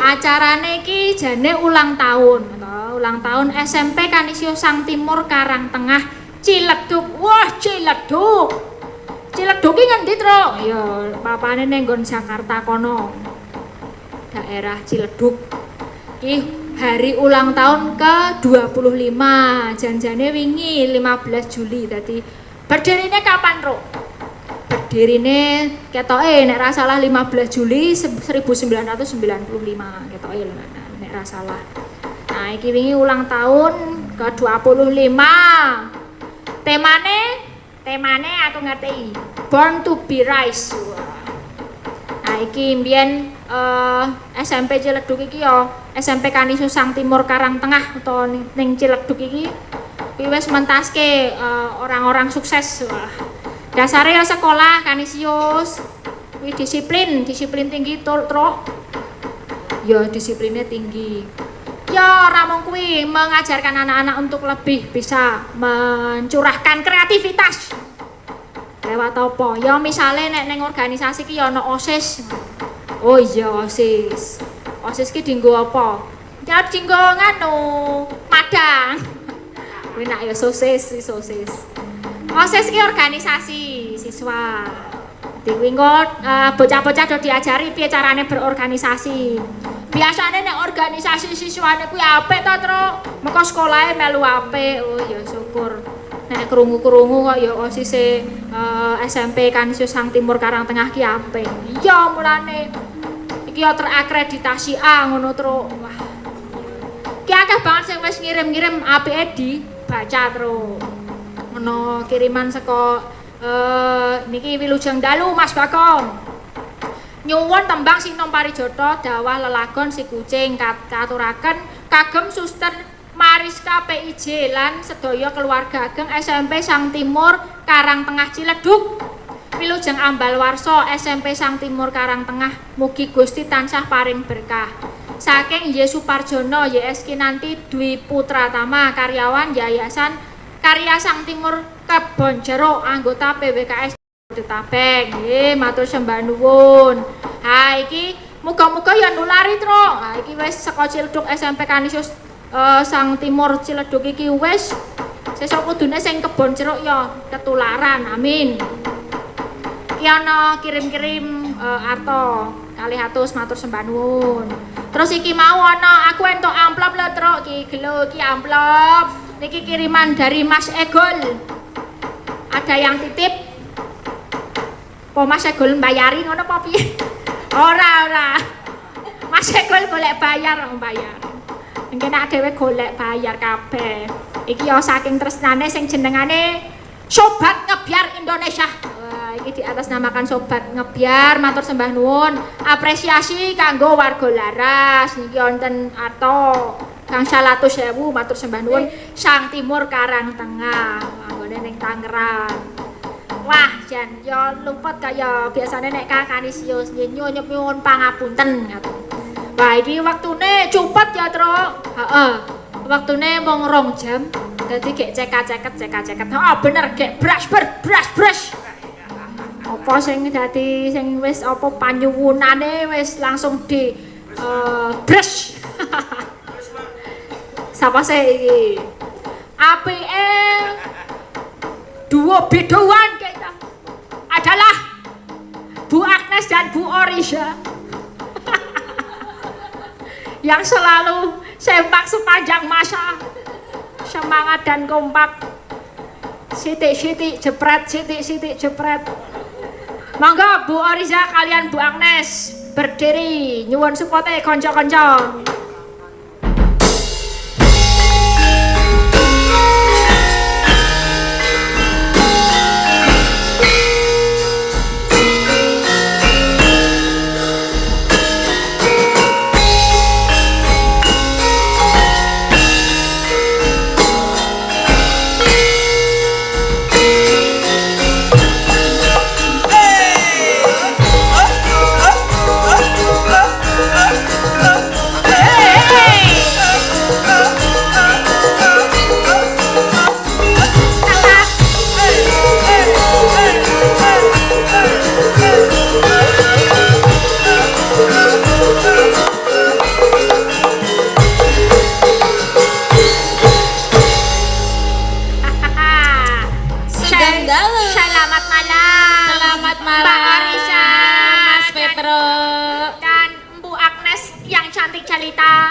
Acarane iki jane ulang tahun, ulang tahun SMP Kanisio Sang Timur Karang Tengah Ciledug. Wah, Ciledug. Ciledug ki ngendi, Tru? Ya papane ning nggon Jakarta kono. Daerah Ciledug. Ki hari ulang tahun ke-25, janjane wingi 15 Juli. Dadi berdirine kapan, Tru? Berdirine ketoke nek ra salah 15 Juli 1995 ketoke nek ra salah. Nah, iki wingi ulang tahun ke-25. Temane aku ngerti. Born to be Rise. Nah, iki mbiyen SMP Ciledug iki ya SMP Kanisius Sang Timur Karang Tengah utawa ning Ciledug iki wis mentaske orang-orang sukses. Wah. Dasare ya sekolah Kanisius kuwi disiplin tinggi truk. Ya disiplinnya tinggi. Ya ora mung kuwi mengajarkan anak-anak untuk lebih bisa mencurahkan kreativitas. Lewat apa? Ya misale nek ning organisasi ki ya ana OSIS. Oh iya OSIS. OSIS ki dienggo apa? Ya dienggo nganu, madang. Kuwi nak ya sosis. OSIS ki organisasi siswa. Kuwi bocah-bocah do diajari piye carane berorganisasi. Biasane nek organisasi siswane kuwi apik to, Truk. Meko sekolahe melu apik. Oh ya syukur. Nek krungu-krungu kok ya OSIS SMP Kanisius Sang Timur Karang Tengah ki apik. Iya mulane iki ya terakreditasi A ngono, Truk. Wah. Ki akeh banget sing wis ngirim-ngirim apike dibaca, Truk. Ono kiriman saka niki Wilujeng Dalu Mas Bagong. Nyuwun tembang Sinom Parijata dawah lelagon si kucing katuraken kagem Suster Mariska PIJ lan sedaya keluarga ageng SMP Sang Timur Karang Tengah Ciledug. Wilujeng Ambal Warsa SMP Sang Timur Karang Tengah mugi Gusti tansah paring berkah. Saking Y Suparjono YS Kinanti Dwi Putratama karyawan Yayasan Karya Sang Timur Kebonjeruk anggota PWKS Detabek. Nggih matur sembah nuwun. Ha iki muga-muga ya nulari, Truk. Ha iki wis saka Ciledug SMP Kanisius Sang Timur Ciledug iki wis sesuk kudune sing kebon jeruk ya ketularan. Amin. Ki ana kirim-kirim arto 200 matur sembah nuwun. Terus iki mau ana aku entuk amplop lho, Truk. Ki gelo ki amplop. Niki kiriman dari Mas Egol. Ada yang titip. Po Mas Egol mbayari ngono apa piye? Ora. Mas Egol golek bayar. Engke nek dhewe golek bayar kabeh. Iki ya saking tresnane sing jenengane Sobat Ngebyar Indonesia. Wah, iki diatasnamakan Sobat Ngebyar, matur sembah nuwun. Apresiasi kanggo warga Laras. Niki wonten arto gangsal atus sewu matur sembah nuwun Sang Timur Karang Tengah. Anggone ning Tangerang. Wah, jan yo luput kaya biasane nek Kanisius nyuwun pangapunten ngoten. Wah, iki waktune cepet ya, Truk. Heeh. Waktune mung 2 jam. Dadi gek ceket. Heeh, bener gek brush. Apa sing dadi sing wis apa panyuwunane wis langsung di brush. Sapa sih iki? Apike duo biduan kita adalah Bu Agnes dan Bu Orisha yang selalu sempak sepanjang masa, semangat dan kompak. Sitik-sitik jepret. Monggo Bu Orisha kalian Bu Agnes berdiri nyuwun supote kanca-kanca.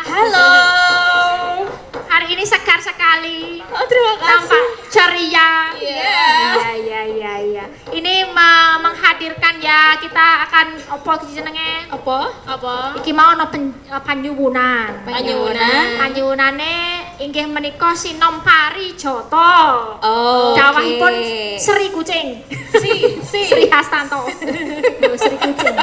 Halo. Hari ini segar sekali. Oh, terima kasih. Nampak ceria. Iya. Ini menghadirkan ya kita akan apa jenenge? Apa? Iki mau ono panyuwunan. Panyuwunane inggih menika Sinom Parijata. Oh. Dawahipun Sri Kucing. Sri Hastanto. Sri Kucing.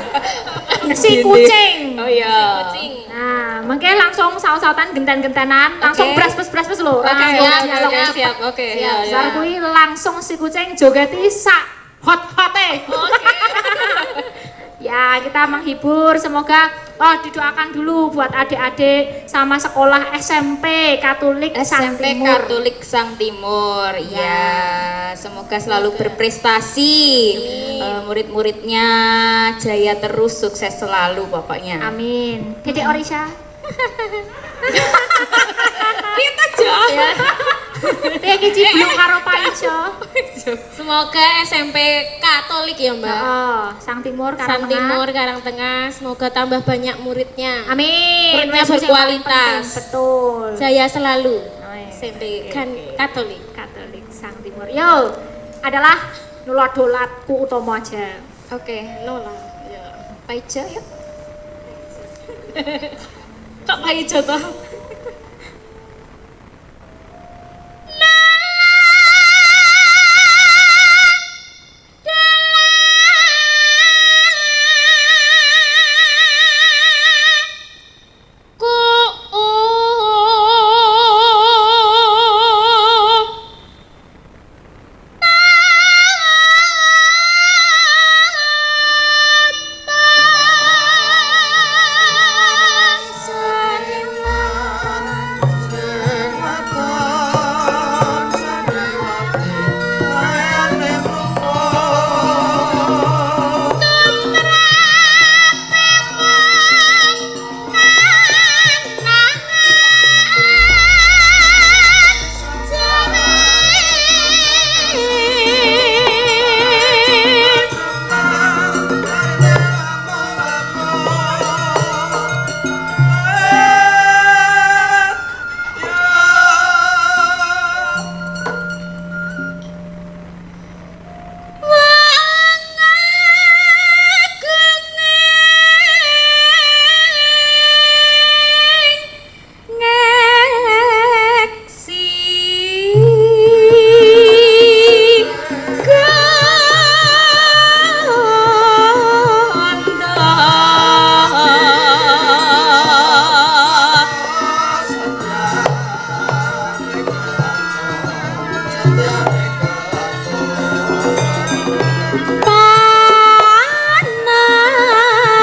Si kucing. Oh iya. Kucing. Nah, mungkin langsung saut-sautan genten-gentenan, langsung Oke. bras-bras lho. Oke, Langsung oke, dialog. siap. Oke, Siap, ya, Bar ya. kuwi langsung si kucing jogeti sak hot-hote. Ya, kita menghibur, semoga didoakan dulu buat adik-adik sama sekolah SMP Katolik Sang SMP Timur. Katolik Sang Timur. Ya, semoga selalu berprestasi. Murid-muridnya jaya terus, sukses selalu pokoknya. Amin. Dedek Orisha. Kita aja. Piye iki cibluk karo Pak Ijo? Semoga SMP Katolik ya Mbak. Heeh, Sang Timur Sang Karangtengah. Timur Karangtengah, semoga tambah banyak muridnya. Amin. Muridnya Wes, wes, yang paling berkualitas. penting. Betul. Jaya selalu. Amin. SMP Oke, kan oke. Katolik. Katolik Sang Timur. Yo, adalah nulodolatku utama aja. Oke. Nola. Ya. Pak Ijo yuk. Kok Pak Ijo toh?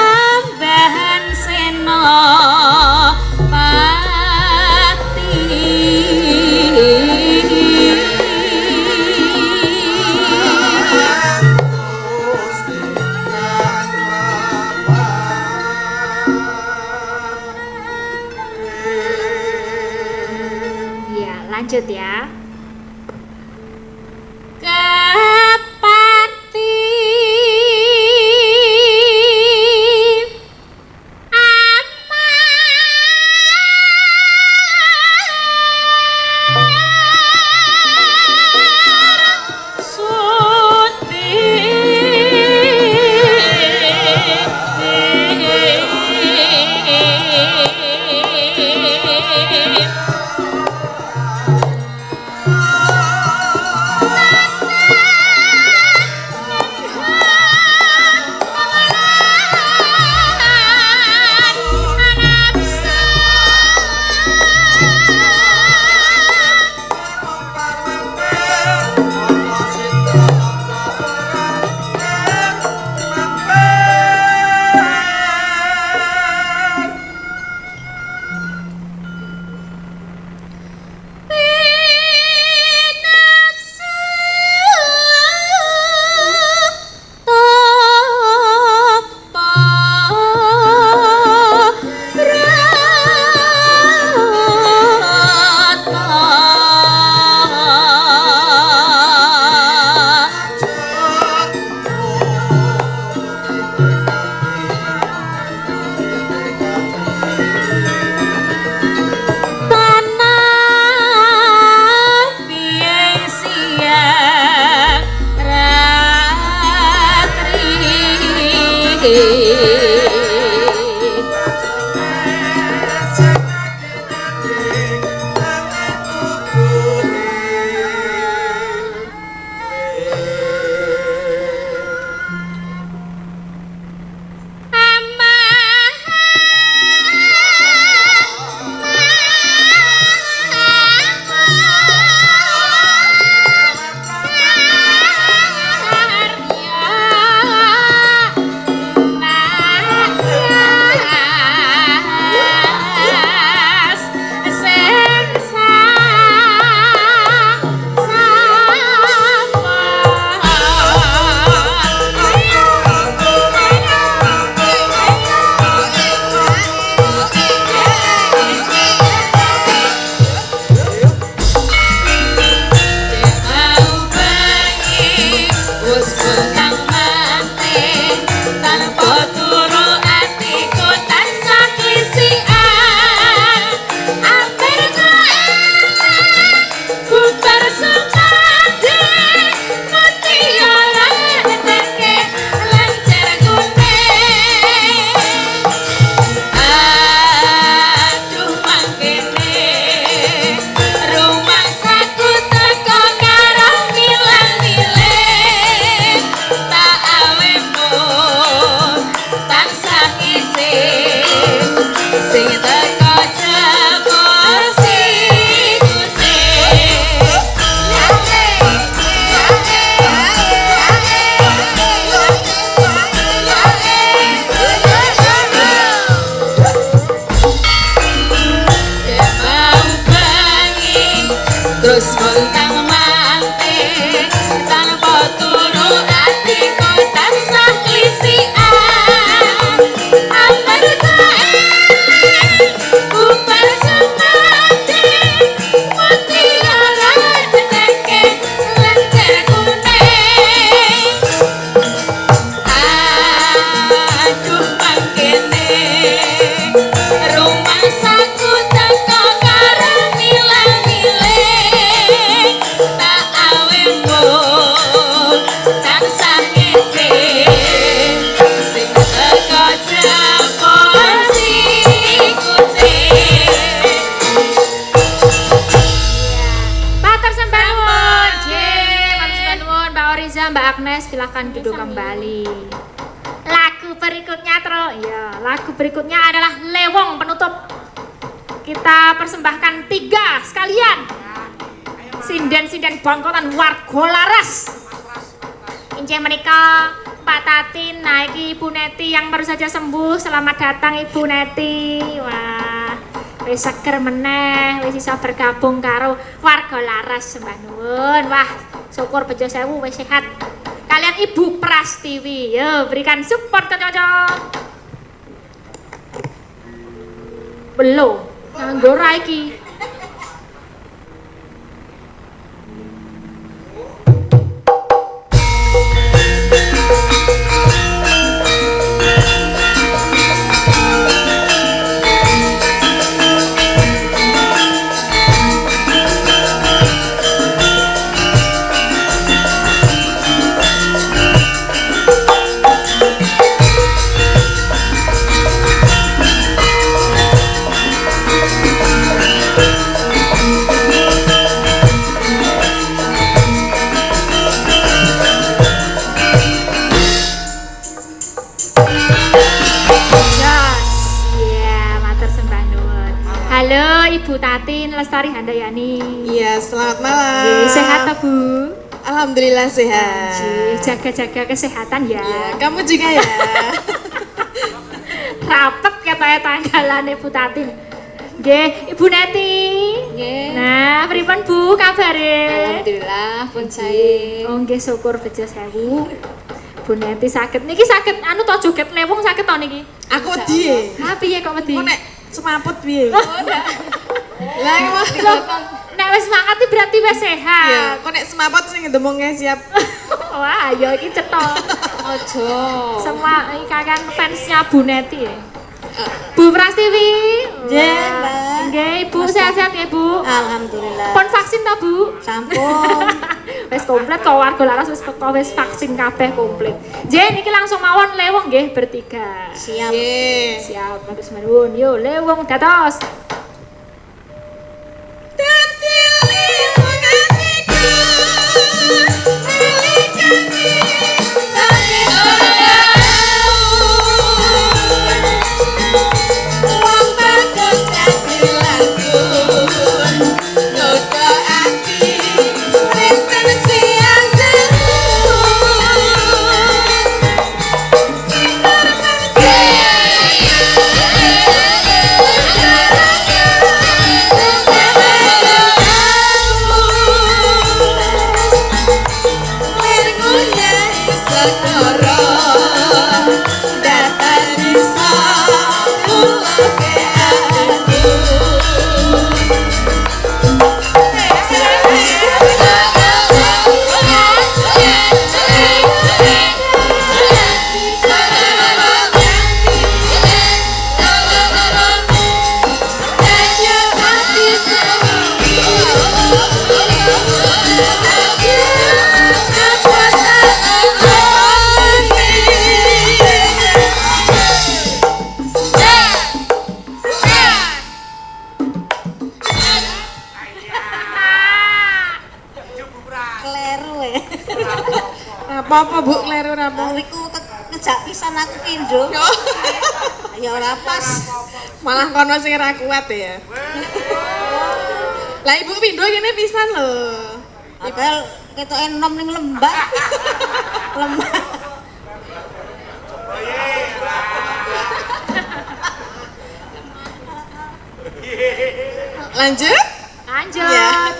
Panambahan seno Iya, lanjut ya. Kepati Suti terus bontang manting tanpa turu hatiku tansah klisian ambar kae bubar semati mutiara teteke lencer kuning aduh mangkene rumah saku teko karo milang-miling tak awemu tansah ngece sing teko japon kucing Matur sembah nuwun. Matur sembah nuwun Mbak Oriza, Mbak Agnes, silakan duduk kembali. Lagu berikutnya lagu berikutnya adalah Lewong penutup. Kita persembahkan 3 sekalian. Sinden-sinden bangkotan warga laras. Injih menika Pak Tatin, nah iki Ibu Neti yang baru saja sembuh. Selamat datang Ibu Neti. Wah, wis seger meneh, wis bisa bergabung karo warga laras sembah nuwun. Wah, syukur bejo sewu wis sehat. Kalian Ibu Prastiwi, yo berikan support cocok. Belum, nganggo ra iki. Halo Ibu Tatin Lestari Handayani. Iya, selamat malam. Nggih, sehat ta Bu? Alhamdulillah sehat. Jaga-jaga kesehatan ya. Iya, kamu juga ya. Rapet katanya tanggalan Ibu Tatin. Nggih, Ibu Neti. nggih Nah, pripun Bu kabare? alhamdulillah pun sae Oh nggih syukur bejo sewu. Bu Neti sakit. Niki sakit anu to joget lewung sakit to niki? Aku wedi. Ha piye kok wedi? Kok nek semaput piye? Oh, Lah iki mah. Loh, nek wis semangat iki berarti wis Iya, sehat. kok nek semaput sing ngemongnya siap. Wah, ya iki cetok. ojo Semua iki kan fansnya Bu Neti ya. Bu Prastiwi. Nggih, Mbak. Nggih, Ibu sehat-sehat ya, Bu. Alhamdulillah. Pon vaksin ta, Bu? Sampun. Wis komplit kok warga laras wis vaksin kabeh komplit. Nggih, niki langsung mawon lewong nggih bertiga. Siap. Nggih. Siap, bagus menun. Yo, lewong dados. Apa-apa Bu, kleru napa? Iku ngejak pisan aku pindho. Ya ora pas. Malah kono sing ora kuat ya. Lah Ibu pindho kene pisan lho. Padahal ketoke enom ning lembah. Lembah. Lanjut? Lanjut. Ya.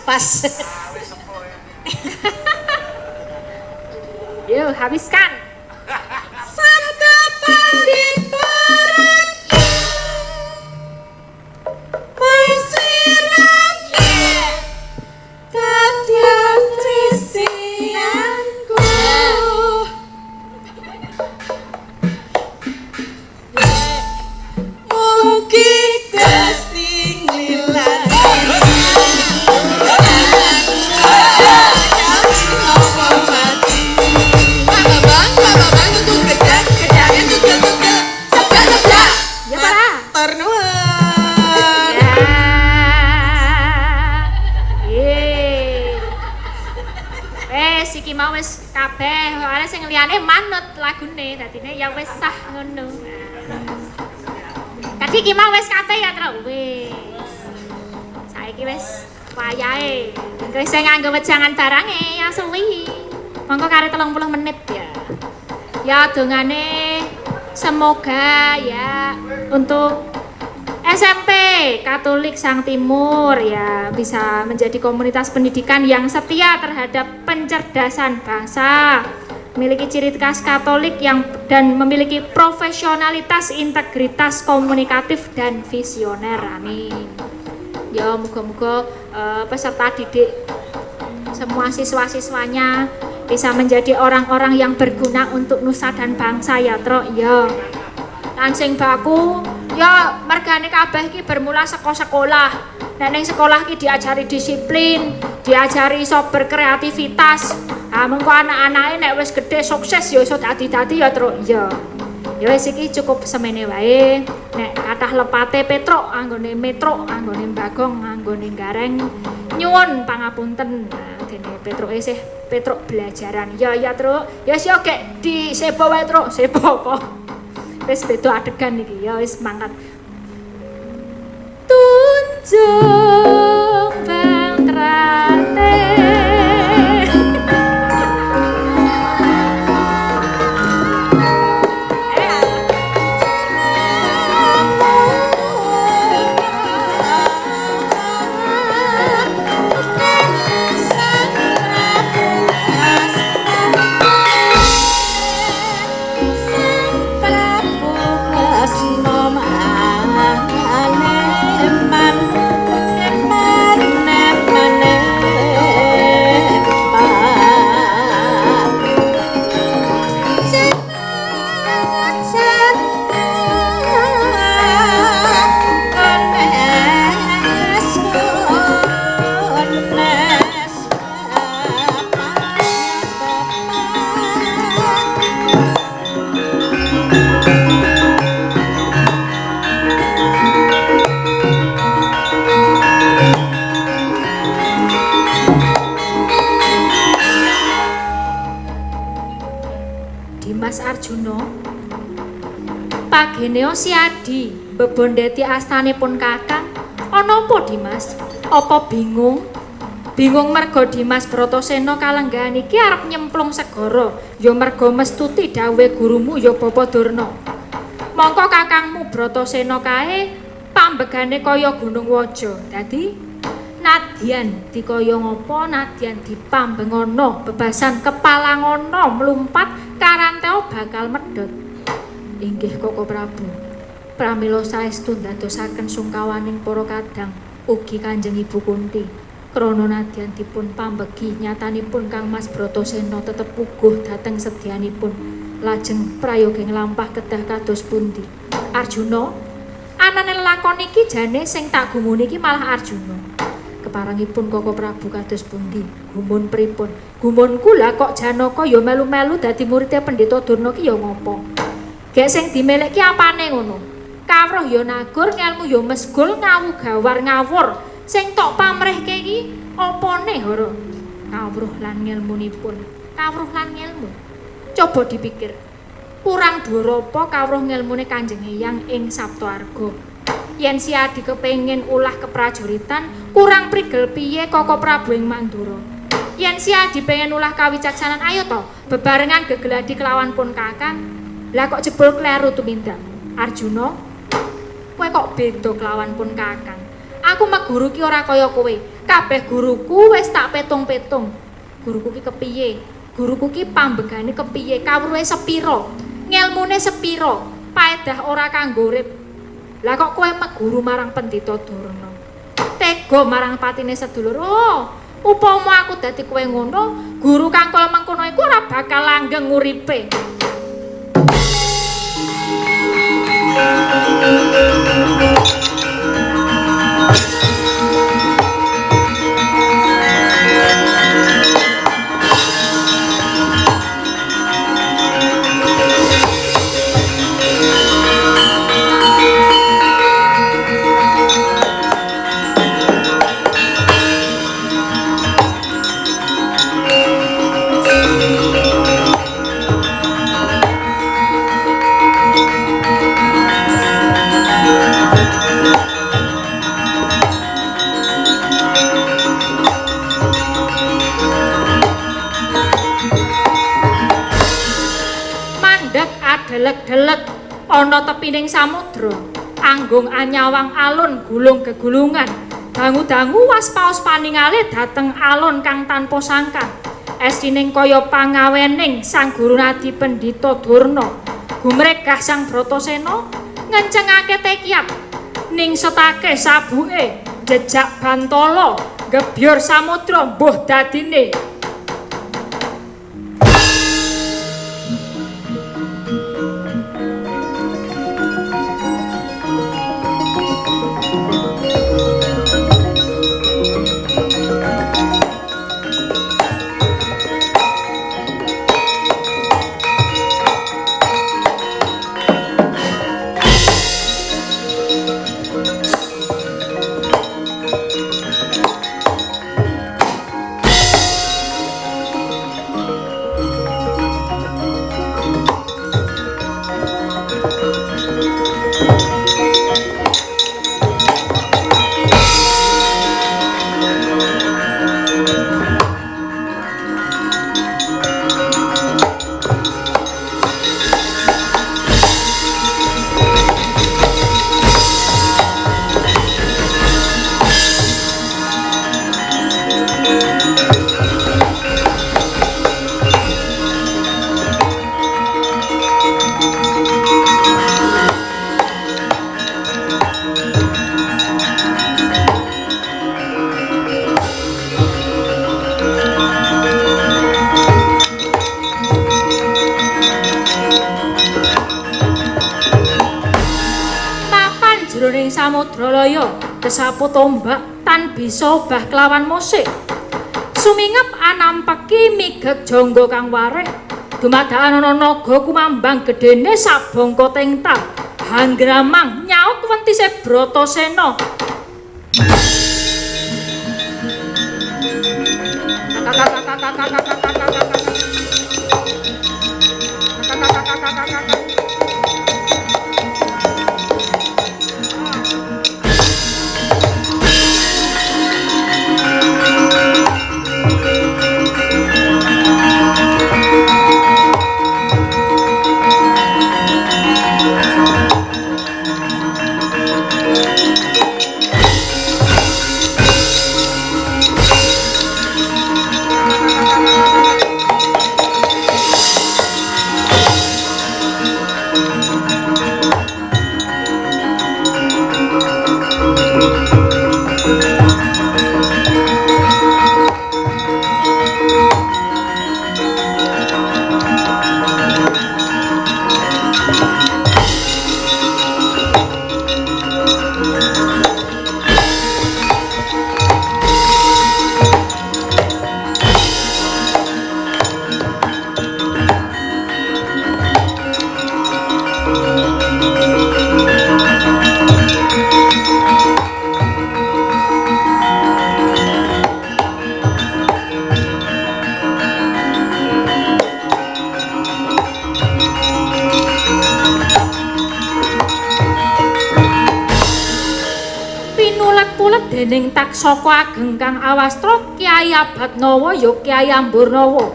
pas. Yuk, habiskan. Iki mau wis kabeh, soalnya sing liyane manut lagune, dadine ya wis sah ngono. Dadi iki mau wis kabeh ya, Tru. Wis. Saiki wis wayahe. Engko sing nganggo wejangan barange ya suwi. Monggo kare 30 menit ya. Ya dongane semoga ya untuk SMP Katolik Sang Timur ya bisa menjadi komunitas pendidikan yang setia terhadap pencerdasan bangsa, memiliki ciri khas Katolik dan memiliki profesionalitas, integritas, komunikatif dan visioner. Amin. Ya moga-moga peserta didik semua siswa-siswanya bisa menjadi orang-orang yang berguna untuk nusa dan bangsa ya, Tro. Ya. Lan sing baku ya mergane kabeh iki bermula saka sekolah. Nek ning sekolah iki diajari disiplin, diajari iso berkreativitas. Ah mengko anak-anake nek wis gedhe sukses ya iso dadi-dadi ya, Tru. Ya. Ya wis iki cukup semene wae. Nek kathah lepate Petruk anggone Metro, anggone Bagong, anggone Gareng nyuwun pangapunten. Nah, dene Petruke isih Petruk belajaran. Ya ya, Tru. Ya sik gek disebo wae, Tru. Sebo apa? Wis beda adegan iki ya wis mangkat. Tunjung bantrate Asma Pageneo Siadi bebondeti astanipun Kakang. Ana apa Dimas? Apa bingung? Bingung merga Dimas Bratasena kalenggahan iki arep nyemplung segara, ya merga mestuti dawuhe gurumu ya Bapadurna. Mongko kakangmu Bratasena kae pambegane kaya Gunung Waja. Dadi nadyan dikaya ngapa, nadyan dipambengono, bebasan kepalangono mlumpat karanteo bakal medhot. Inggih Koko Prabu. Pramila saestu ndadosaken sungkawaning para kadang ugi Kanjeng Ibu Kunti. Krana nadyan dipun pambegi nyatanipun Kang Mas Bratasena tetep puguh dhateng sedyanipun. Lajeng prayogeng lampah kedah kados pundi? Arjuna, anane lelakon iki jane sing tak gumuni iki malah Arjuna. Keparangipun Koko Prabu kados pundi? Gumun pripun? Gumunku lah kok Janaka ya melu-melu dadi muridé Pendeta Durna ki ya ngopo? Gek sing dimelek ki apane ngono? Kawruh ya nagur, ngelmu ya mesgul, ngawu gawar ngawur. Sing tok pamrehke iki opone Hara? Kawruh lan ngelmunipun. Kawruh lan ngelmu. Coba dipikir. Kurang dhuwur apa kawruh ngelmune Kanjeng Eyang ing Saptaarga? Yen Siadi kepengin ulah keprajuritan, kurang prigel piye Koko Prabu ing Mandura? Yen Siadi pengen ulah kawicaksanan, ayo to bebarengan gegeladi kelawan pun Kakang. Lah kok jebul kleru tumindak? Arjuna, kowe kok beda kelawan pun Kakang. Aku mek guru ki ora kaya kowe. Kabeh guruku wis tak petung-petung. Guruku ki kepiye? Guruku ki pambegane kepiye? Kawruhe sepira? Ngelmune sepira? Paedah ora kanggo urip. Lah kok kowe mek guru marang Pendeta Durna? Tega marang patine sedulur. Oh, upama aku dadi kowe ngono, guru kang kaya mengkono iku ora bakal langgeng uripe. Delek-delek ana tepining samudra, anggung anyawang alun gulung gegulungan, dangu-dangu waspaos paningale dhateng alun kang tanpa sangka. Esining kaya pangawening Sang Guru Nadi Pendhita Durna, gumregah Sang Bratasena ngencengake tekyat, ningsetake sabuke, jejak bantala, gebyor samudra mbuh dadine. Samudralaya kesapu tombak tan bisa obah kelawan musik. Sumingep anampeki migeg jangga kang wareh. Dumadakan ana naga kumambang gedene sabangka tengtang. Hanggramang nyaut wentise Bratasena. dening Taksaka Ageng Kang Awastra Kyai Abadnawa ya Kyai Amburnawa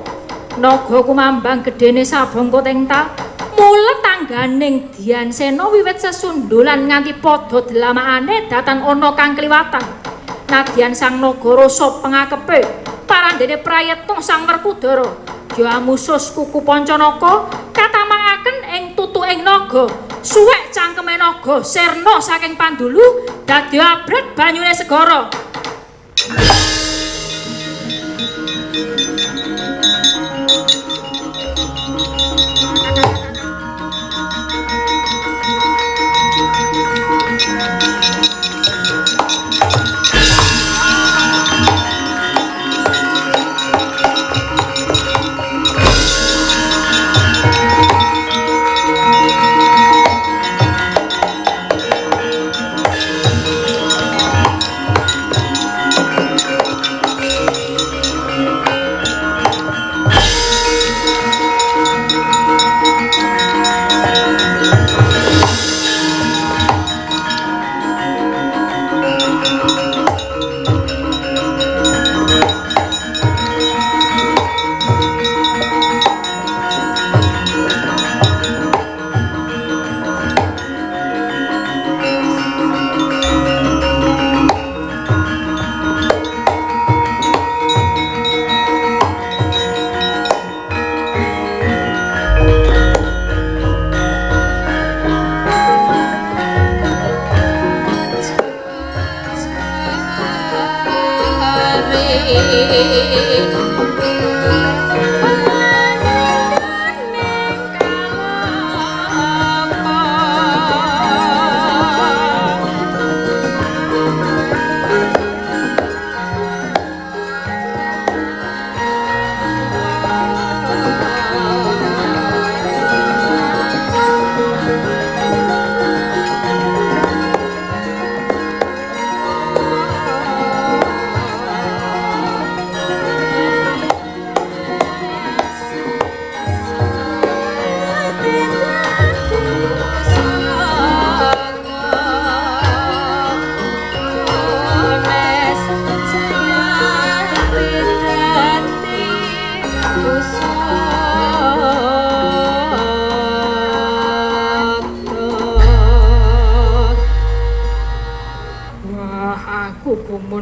naga kumambang gedene sabangka tengtal mulet tangganing Dian Sena wiwit sesundulan nganti padha delamakane datan ana kang kliwatan nadyan sang naga rasa pengakepe parandene prayetna sang Werkudara ya amusus kuku Pancanaka katamangaken ing tutuking naga suwek cangkeme naga sirna saking Pandulu dadi abrit banyune segara.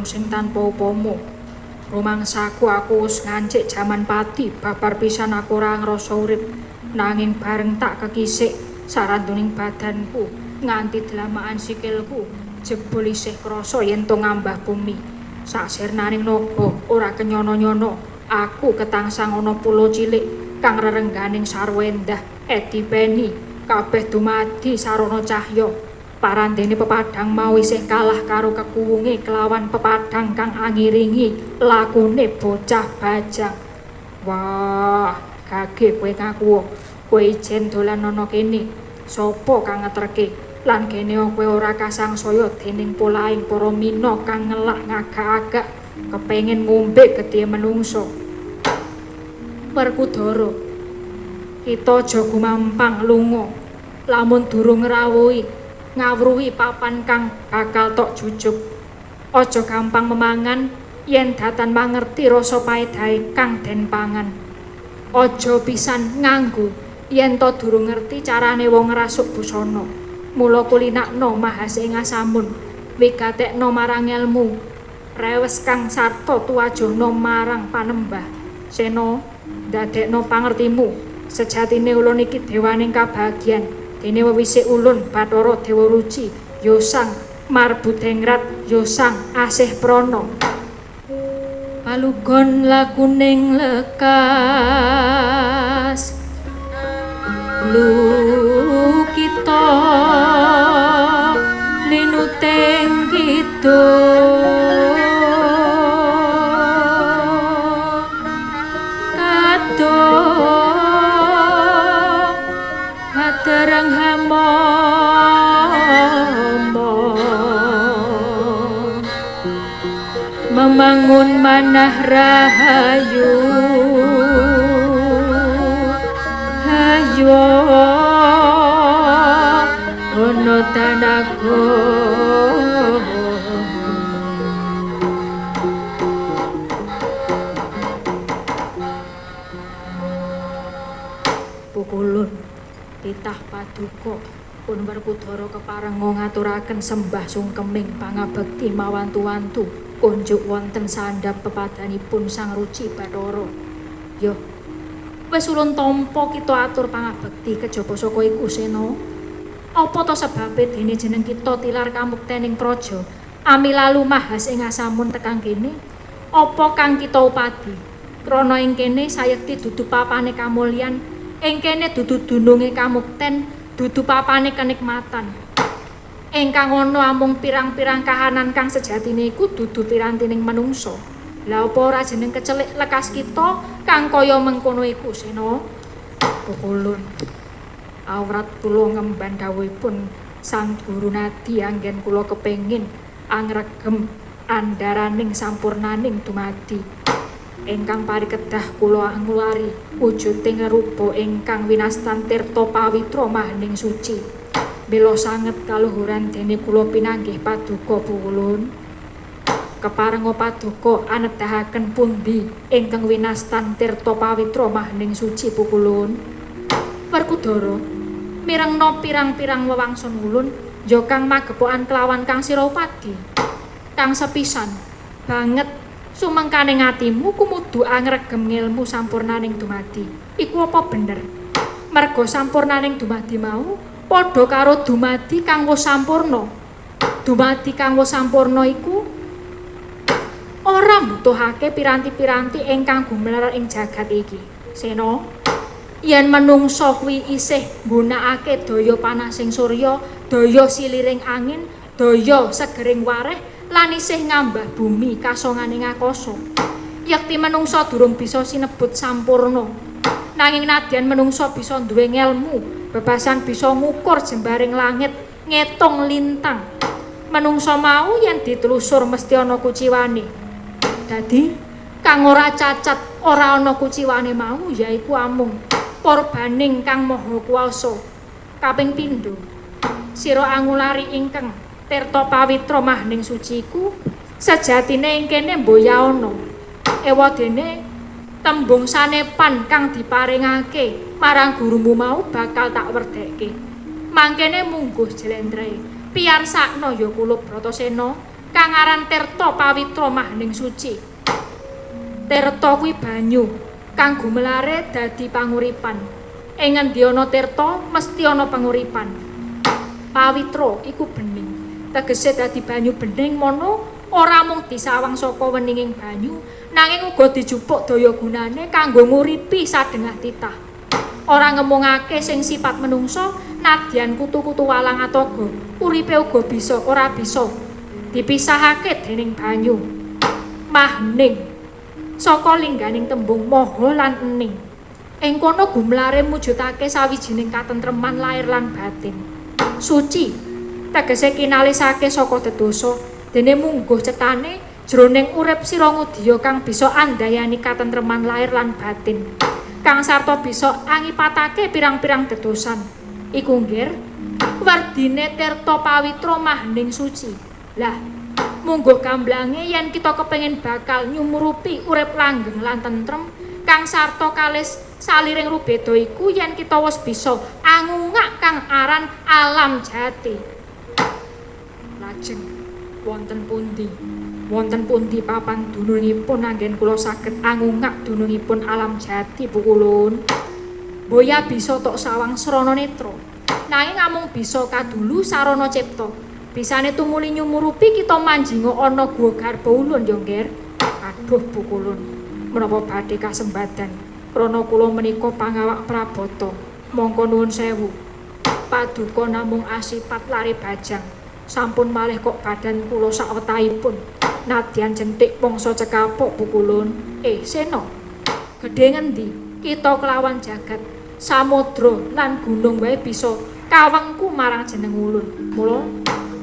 Sing tanpa upama rumangsaku aku wis ngancik jaman pati babar pisan aku ora ngrasa urip nanging bareng tak kekisik saranduning badanku nganti delamakan sikilku jebul isih krasa yen to ngambah bumi sasirnaning naga ora kenyono-nyono aku ketangsang ana pulo cilik kang rerengganing sarwa endah edipeni kabeh dumadi sarana cahya parandene pepadang mau isih kalah karo kekuwunge kelawan pepadang kang angiringi lakune bocah bajang. Wah, gage kowe ngaku. Kowe ijen dolan ana kene. Sopo kang ngeterke? Lan kene kowe ora kasangsaya dening polaing para mina kang ngelak ngagak-agak kepengin ngombe gedhe menungso. Werkudara, kita aja gumampang lunga lamun durung ngrawuhi ngawruhi papan kang bakal tok jujuk. Aja gampang memangan yen datan mangerti rasa paedahe kang den pangan. Aja pisan nganggo yen to durung ngerti carane wong ngrasuk busana. Mula kulinakno mahase ngasamun, wigatekno marang ilmu, rewes kang sarta tuwajohna marang panembah. Sena, ndadekno pangertimu, sejatine ulun iki dewaning kabagyan. Dene wewisik ulun Bathara Dewa Ruci, ya sang Marbudengrat, ya sang Asih Prana. Palugon lakuning lekas lukita linuting kidul kadung haterang membangun manah rahayu hayo ono tanago titah paduka pun Werkudara keparenga ngaturaken sembah sungkeming pangabekti mawantu-wantu kunjuk wonten sandhap pepadanipun Sang Ruci Bathara. Yo, wis ulun tampa kita atur pangabekti kejaba saka iku Sena. Apa to sebabe dene jeneng kita tilar kamuktening praja amilalu mahas ing asamun tekang kene? Apa kang kita upadi? Krana ing kene sayekti dudu papane kamulyan, ing kene dudu dununge kamukten, dudu papane kenikmatan. Ingkang ana amung pirang-pirang kahanan kang sejatine iku dudu pirantining manungsa. Lah apa ora jeneng kecelik lekas kita kang kaya mengkono iku Sena? Pukulun. Awrat kula ngemban dawuhipun Sang Guru Nadi anggen kula kepengin angregem andaraning sampurnaning dumadi. Ingkang parikedah kula anglari wujuding rupa ingkang winastan tirta pawitra mahaning suci. Mila sanget kaluhuran dene kula pinanggih paduka Pukulun. Keparenga paduka anedahaken pundi ingkang winastan tirta pawitra mahaning suci Pukulun. Werkudara, mirengna pirang-pirang wewangsun ulun ya kang magepokan kelawan kang sira upadi. Kang sepisan banget sumengkaning atimu kumudu angregem ngilmu sampurnaning dumadi. Iku apa bener? Merga sampurnaning dumadi mau padha karo dumadi kang wis sampurna. Dumadi kang wis sampurna iku ora mbutuhake piranti-piranti ingkang gumelar ing jagat iki. Sena, yen manungsa kuwi isih nggunakake daya panasing surya, daya siliring angin, daya segering wareh lan isih ngambah bumi kasonganing akasa. Yekti manungsa durung bisa sinebut sampurna. Nanging nadyan manungsa bisa duwe ngelmu, bebasan bisa ngukur jembaring langit, ngitung lintang. Manungsa mau yen ditelusur mesti ana kuciwane. Dadi kang ora cacat, ora ana kuciwane mau yaiku amung porbaning Kang Maha Kuwasa. Kaping pindho, sira angulari ingkang tirta pawitra mahaning suci iku sejatine ing kene mboya ana. Ewadene tembung sanepan kang diparingake marang gurumu mau bakal tak werdekke. Mangkene mungguh jlentreh piyarsakna ya kula Bratasena kang aran tirta pawitra mahaning suci. Tirta kuwi banyu kang gumelare dadi panguripan. Ing endi ana tirta mesti ana panguripan. Pawitra iku bening. Tegese dadi banyu bening mono ora mung disawang saka weninging banyu nanging uga dijupuk daya gunane kanggo nguripi sadengah titah. Ora ngemungake sing sifat menungsa nadyan kutu-kutu walang ataga uripe uga bisa ora bisa dipisahake dening banyu. Mahning saka lingganing tembung maha lan ening. Ing kono gumlare mujudake sawijining katentreman lair lan batin. Suci tegese kinalisake saka dedosa dene mungguh cetane jroning urip sira ngudya kang bisa andayani katentreman lair lan batin kang sarta bisa angipatake pirang-pirang dedosan iku nggir wardine tirta pawitra mahaning suci. Lah mungguh gamblange yen kita kepengin bakal nyumurupi urip langgeng lan tentrem kang sarta kalis saliring rubeda iku yen kita wis bisa angungak kang aran alam jati. Lajeng wonten pundi papan dunungipun anggen kula saged angungak dunungipun alam jati Pukulun. Boya bisa tok sawang srana netra nanging amung bisa kadulu sarana cipta. Bisane tumuli nyumurupi kita manjinga ana guwa garba ulun ya nggir. Aduh Pukulun, menapa badhe kasembadan krana kula menika pangawak Prabata. Mongko nuwun sewu. Paduka namung asipat lare bajang. Sampun malih kok badan kula sawetahipun. Nadyan jentik pangsa cekapuk Pukulun. Sena, gedhe ngendi kita kelawan jagat, samudra lan gunung wae bisa kawengku marang jeneng ulun. Mula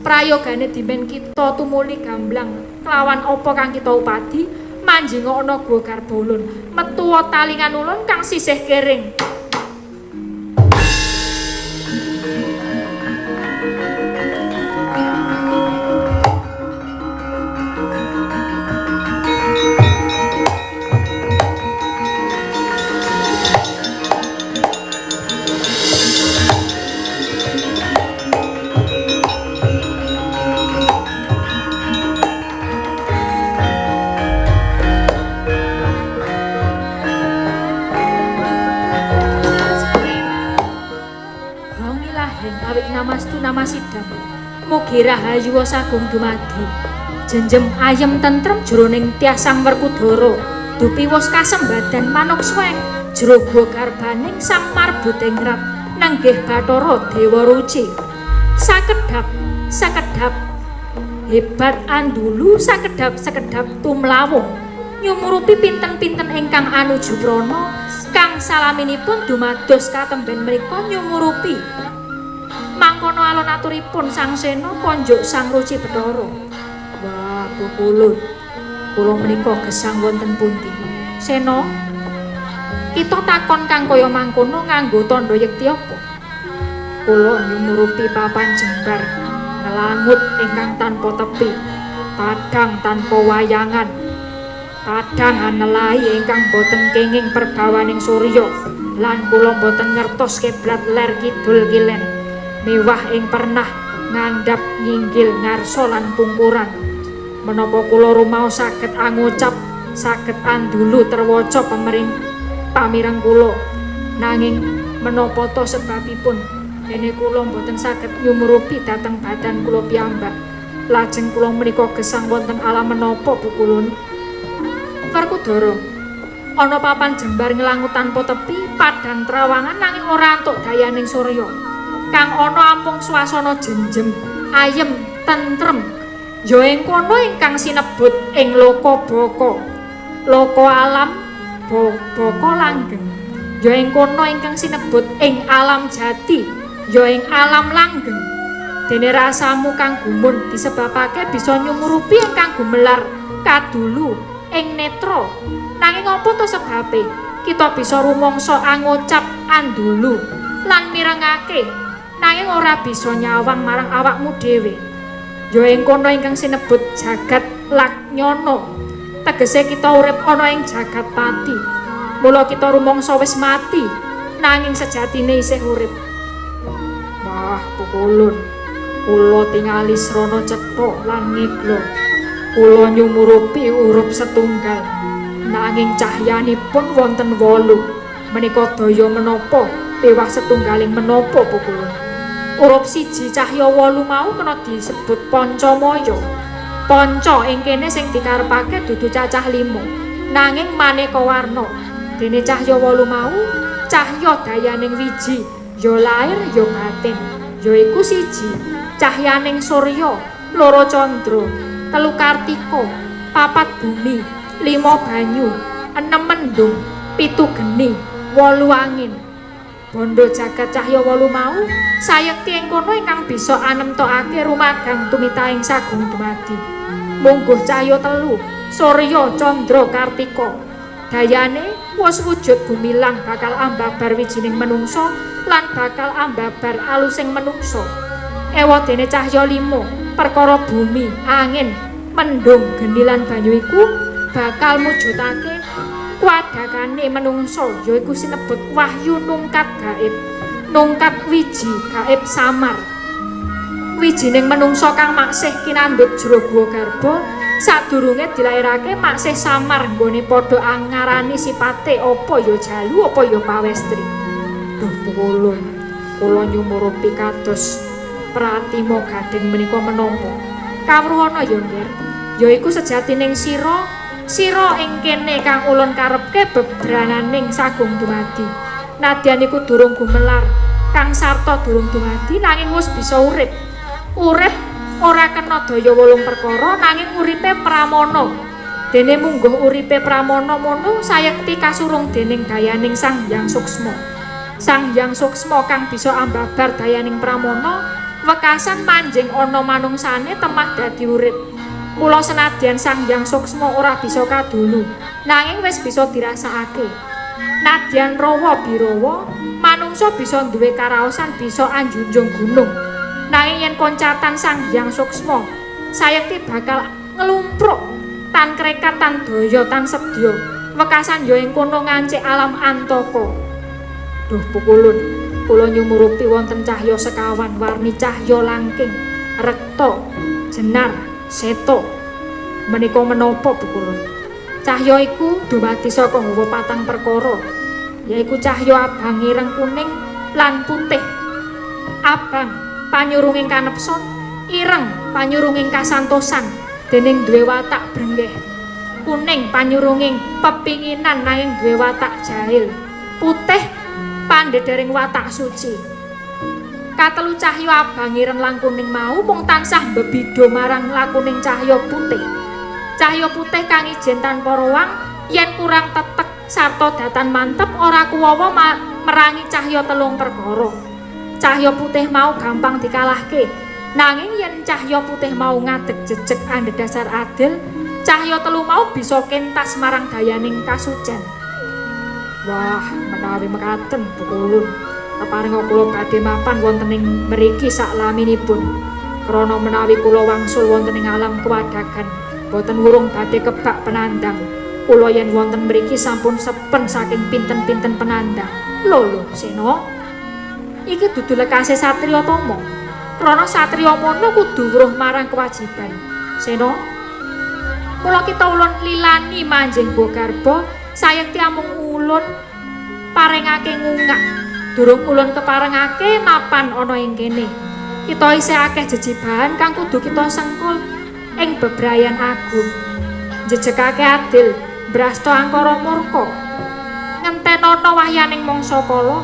prayogane dimen kita tumuli gamblang kelawan apa kang kita upadi manjinga ana guwa garba ulun, metu talingan ulun kang sisih kering. namastu namasidam. Mugi rahayu sagung dumadi. Jenjem ayem tentrem jroning tiasang Werkudara. Dupi wus kasembadan manuk sweng jero gua garbaning sang marbuting rat nanggih Bathara Dewa Ruci. Sakedhap hebat andulu sakedhap tumlawuh nyumurupi pinten-pinten ingkang anuju prana kang salaminipun dumados katemben menika nyumurupi mangkono alon aturipun Sang Sena konjuk Sang Ruci Bathara. Wah, Pukulun, kula menika gesang wonten pundi? Sena, kita takon kang kaya mangkono nganggo tandha yekti apa? Kula nyumurupi papan jembar ngelangut ingkang tanpa tepi, padhang tanpa wayangan, padhang anelahi ingkang boten kenging perbawaning surya, lan kula boten ngertos kiblat ler kidul kilen, mewah ing pernah ngandhap nyinggil ngarsa lan pungkuran. Menapa kula rumaos saged angucap, saged andulu terwaca pamireng kula, nanging menapa to sebabipun dene kula boten saged nyumurupi dhateng badan kula piyambak. Lajeng kula menika gesang wonten alam menapa Pukulun? Werkudara, ana papan jembar nglangut tanpa tepi, padhang trawangan nanging ora antuk dayaning surya. Kang ana ampung swasana jenjem, ayem, tentrem. Ya ing kono ingkang sinebut ing loka baka. Loka alam baka langgeng. Ya ing kono ingkang sinebut ing alam jati. Ya ing alam langgeng. Dene rasamu kang gumun disebabake bisa nyumurupi ingkang gumelar kadulu ing netra. Nanging apa to sebabe kita bisa rumangsa angucap andulu lan mirengake nanging ora bisa nyawang marang awakmu dhewe. Ya ing kono ingkang sinebut jagat laknyana. Tegese kita urip ana ing jagat pati. Mula kita rumangsa wis mati nanging sejatine isih urip. Wah, Pukulun, kula tingali srana cetha lan ngigla. Kula nyumurupi urup setunggal nanging cahyanipun wonten 8. Menika daya menapa piwah setunggaling menapa Pukulun? Urup siji cahya 8 mau kena disebut Pancamaya. Panca ing kene sing dikarepake dudu cacah 5 nanging maneka warna. Dene cahya 8 mau cahya dayaning wiji, ya lair ya batin. Yaiku siji cahyaning surya, 2 candra, 3 kartika, 4 bumi, 5 banyu, 6 mendung, 7 geni, 8 angin. Bondo jagat cahya 8 mau sayekti ing kono ingkang bisa anemtokake rumagang tumitaing sagung dumadi. Mungguh cahya 3, surya, candra, kartika. Dayane wis wujud gumilang bakal ambabar wijining menungsa lan bakal ambabar alusing menungsa. Ewa dene cahya 5, perkara bumi, angin, mendung, geni lan banyu iku bakal mujudake kuadakane menungsa, yaiku sinebut wahyu nungkat gaib, nungkat wiji gaib samar. Wijining menungsa kang maksih kinandhut jero guwa garba sadurunge dilairake maksih samar nggone padha ngarani sipate apa ya jalu apa ya pawestri. Duh Pukulun, kula nyumurupi kados pratima gading menika menapa? Kawruhana ya Nger, yaiku sejatining sira ing kene kang ulun karepke bebrananing sagung dumadi. Nadyan iku durung gumelar, kang sarta durung dumadi nanging wis bisa urip. Urip ora kena daya 8 perkara nanging uripe pramana. Dene mungguh uripe pramana mono sayekti kasurung dening dayaning Sang Hyang Suksma. Sang Hyang Suksma kang bisa ambabar dayaning pramana wekasan manjing ana manungsane temah dadi urip. Mula senadyan Sang Hyang Suksma ora bisa kadulu, nanging wis bisa dirasakake. Nadyan rawa birawa, manungsa bisa duwe karaosan bisa anjunjung gunung. Nanging yen koncatan Sang Hyang Suksma, sayekti bakal ngelumpruk tan krekat tan daya tan sedya. Wekasan ya ing kono ngancik alam antaka. Duh Pukulun, kula nyumurupi wonten cahya sekawan warni cahya langking, rekta, jenar, seto. Menika menapa Pukulun? Cahya iku dumadi saka hawa 4 perkara, yaiku cahya abang ireng kuning lan putih. Abang panyurunging kanepson, ireng panyurunging kasantosan, dening duwe watak brenggeh. Kuning panyurunging pepinginan nanging duwe watak jahil. Putih pandhedhering watak suci. Katelu cahya abang ireng lan kuning mau mung tansah bebido marang lakuning cahya putih. Cahya putih kang ijen tanpa ruang yen kurang tetek sarta datan mantep ora kuwawa merangi cahya telung perkara. Cahya putih mau gampang dikalahke, nanging yen cahya putih mau ngadeg jejeg andhedhasar adil, cahya telu mau bisa kentas marang dayaning kasucen. Wah, menawi mekaten Pukulun, keparing kula badhe mapan wonten ing mriki saklaminipun. Krana menawi kula wangsul wonten ing alam kewadagan, boten wurung badhe kebak penandang. Kula yen wonten mriki sampun sepen saking pinten-pinten penandang. Lho, Sena. Iki dudu lekase satriya tama. Krana satriya mono kudu weruh marang kewajiban. Sena, mula kita ulun lilani manjing Bogarba, sayekti amung ulun paringake ngungak. Durung ulun keparengake mapan ana ing kene. Kita isih akeh jejibahan kang kudu kita sengkul ing bebrayan agung. Jejegake adil, brasta angkara murka. Ngentenana wahyaning mangsa kala.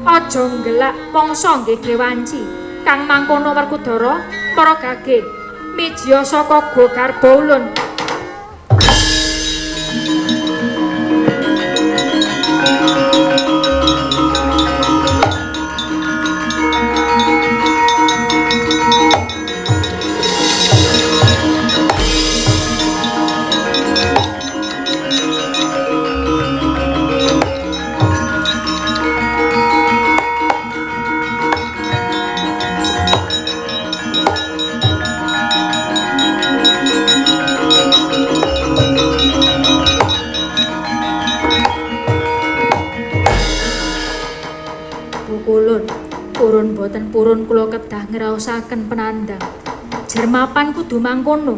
Aja nggelak mangsa nggih wanci. Kang mangkono Werkudara, para gage, mejiya saka Bogarba ulun. Purun boten purun kula kedah ngraosaken penandang. Jermapan kudu mangkono.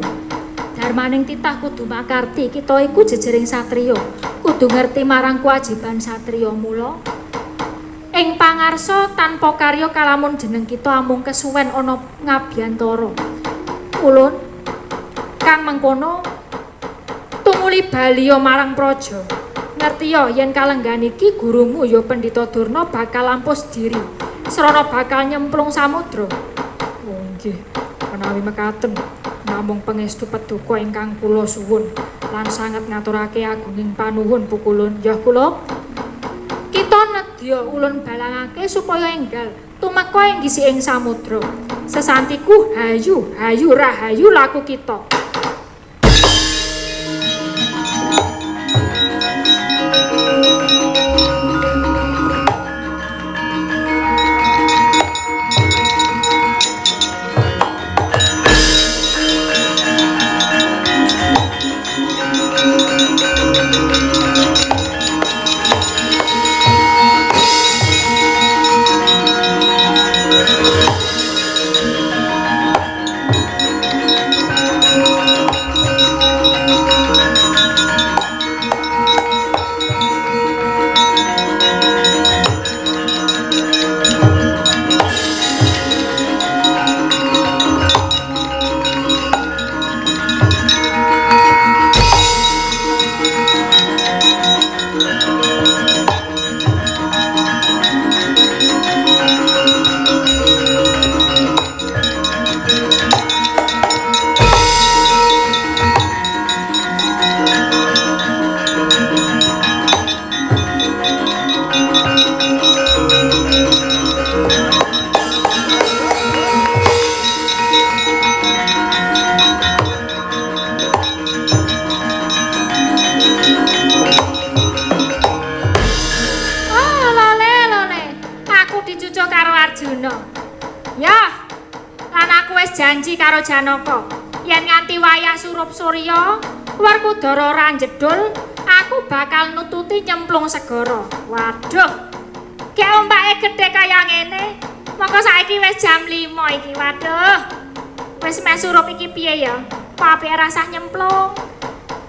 Darmaning titah kudu makarti kita iku jejering satriya. Kudu ngerti marang kewajiban satriya mula. Ing pangarsa tanpa karya kalamun jeneng kita amung kesuwen ana ngabiyantara. Ulun kang mengkono tumuli baliya marang praja. Ngertiya yen kalenggan iki gurumu ya Pendhita Durna bakal lampus diri. Srana bakal nyemplung samudra. Oh nggih, menawi mekaten namung pangestu paduka ingkang kula suwun lan sanget ngaturake agunging panuwun Pukulun. Yah kula kita nedya ulun balangake supaya enggal tumeka ing gisiking samudra. Sesantiku hayu, hayu rahayu laku kita. Janji karo Janaka yen nganti wayah surup surya Werkudara ora jedul aku bakal nututi nyemplung segara. Waduh, gek ombake gedhe kaya ngene mongko saiki wis jam 5 iki. Waduh, wis meh surup iki piye ya? Pape rasah nyemplung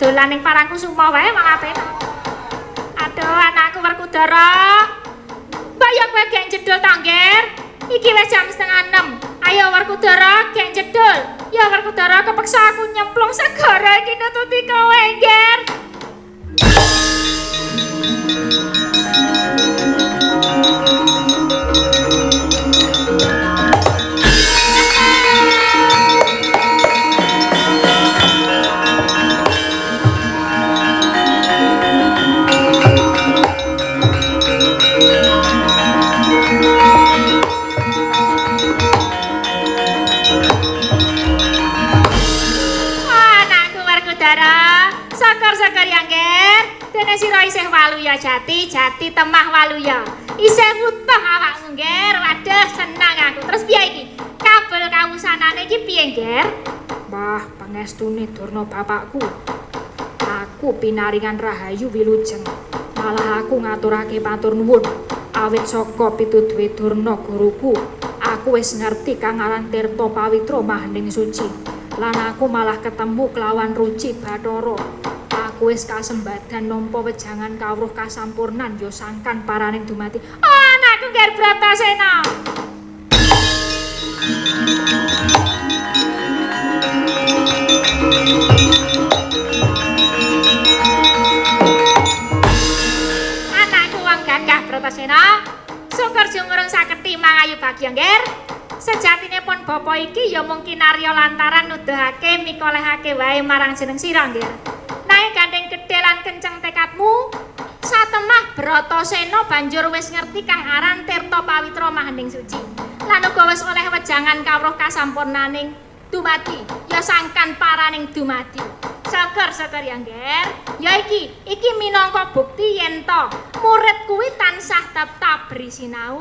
dolan ning Parangkusuma wae malah penak. Aduh anakku Werkudara, mbak ya kowe gek jedul tangger iki wis jam 5:30. Bathara, syukur-syukur ya Nger. Dene sira isih waluya jati temah waluya. Isih utuh awakmu Nger. Waduh seneng aku. Terus piye iki? Kabel kawusanane iki piye Nger? Mbah, pangestune Durna bapakku. Aku pinaringan rahayu wilujeng. Malah aku ngaturake matur nuwun. Awit saka pituduhe Durna guruku, aku wis ngerti kang aran Tirta Pawitra Mahaning Suci. Lan aku malah ketemu kelawan Ruci Bathara. Aku wis kasembadan nampa wejangan kawruh kasampurnan ya sangkan paraning dumati. Anakku Nger Bratasena. Bratasena, syukur jumurung saketi mangayu bagya Nger. Sejatine pun bapa iki ya mung kinarya lantaran nuduhake mikolehake wae marang jeneng sira Nger. Nanging gandeng gedhe lan kenceng tekadmu, satemah Bratasena banjur wis ngerti kang aran Tirta Pawitra Mahaning Suci. Lan uga wis oleh wejangan kawruh kasampurnaning dumadi, ya sangkan paraning dumadi. Syukur ya Nger. Ya iki minangka bukti yen to murid kuwi tansah tabri sinau,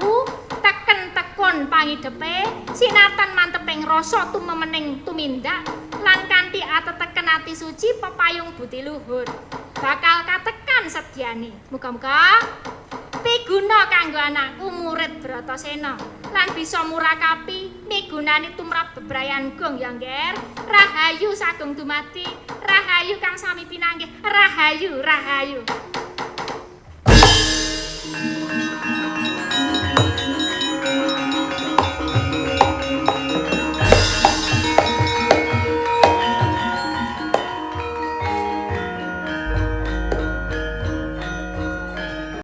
teken tekun pangidepe, sinatan manteping rasa tumemening tumindak, lan kanthi ateteken ati suci pepayung budi luhur. Bakal katekan sedyane. Muga-muga piguna kanggo anakku murid Bratasena lan bisa murakapi migunani tumrap bebrayan gong ya Nger. Rahayu sagung dumadi, rahayu kang sami pinanggih, rahayu.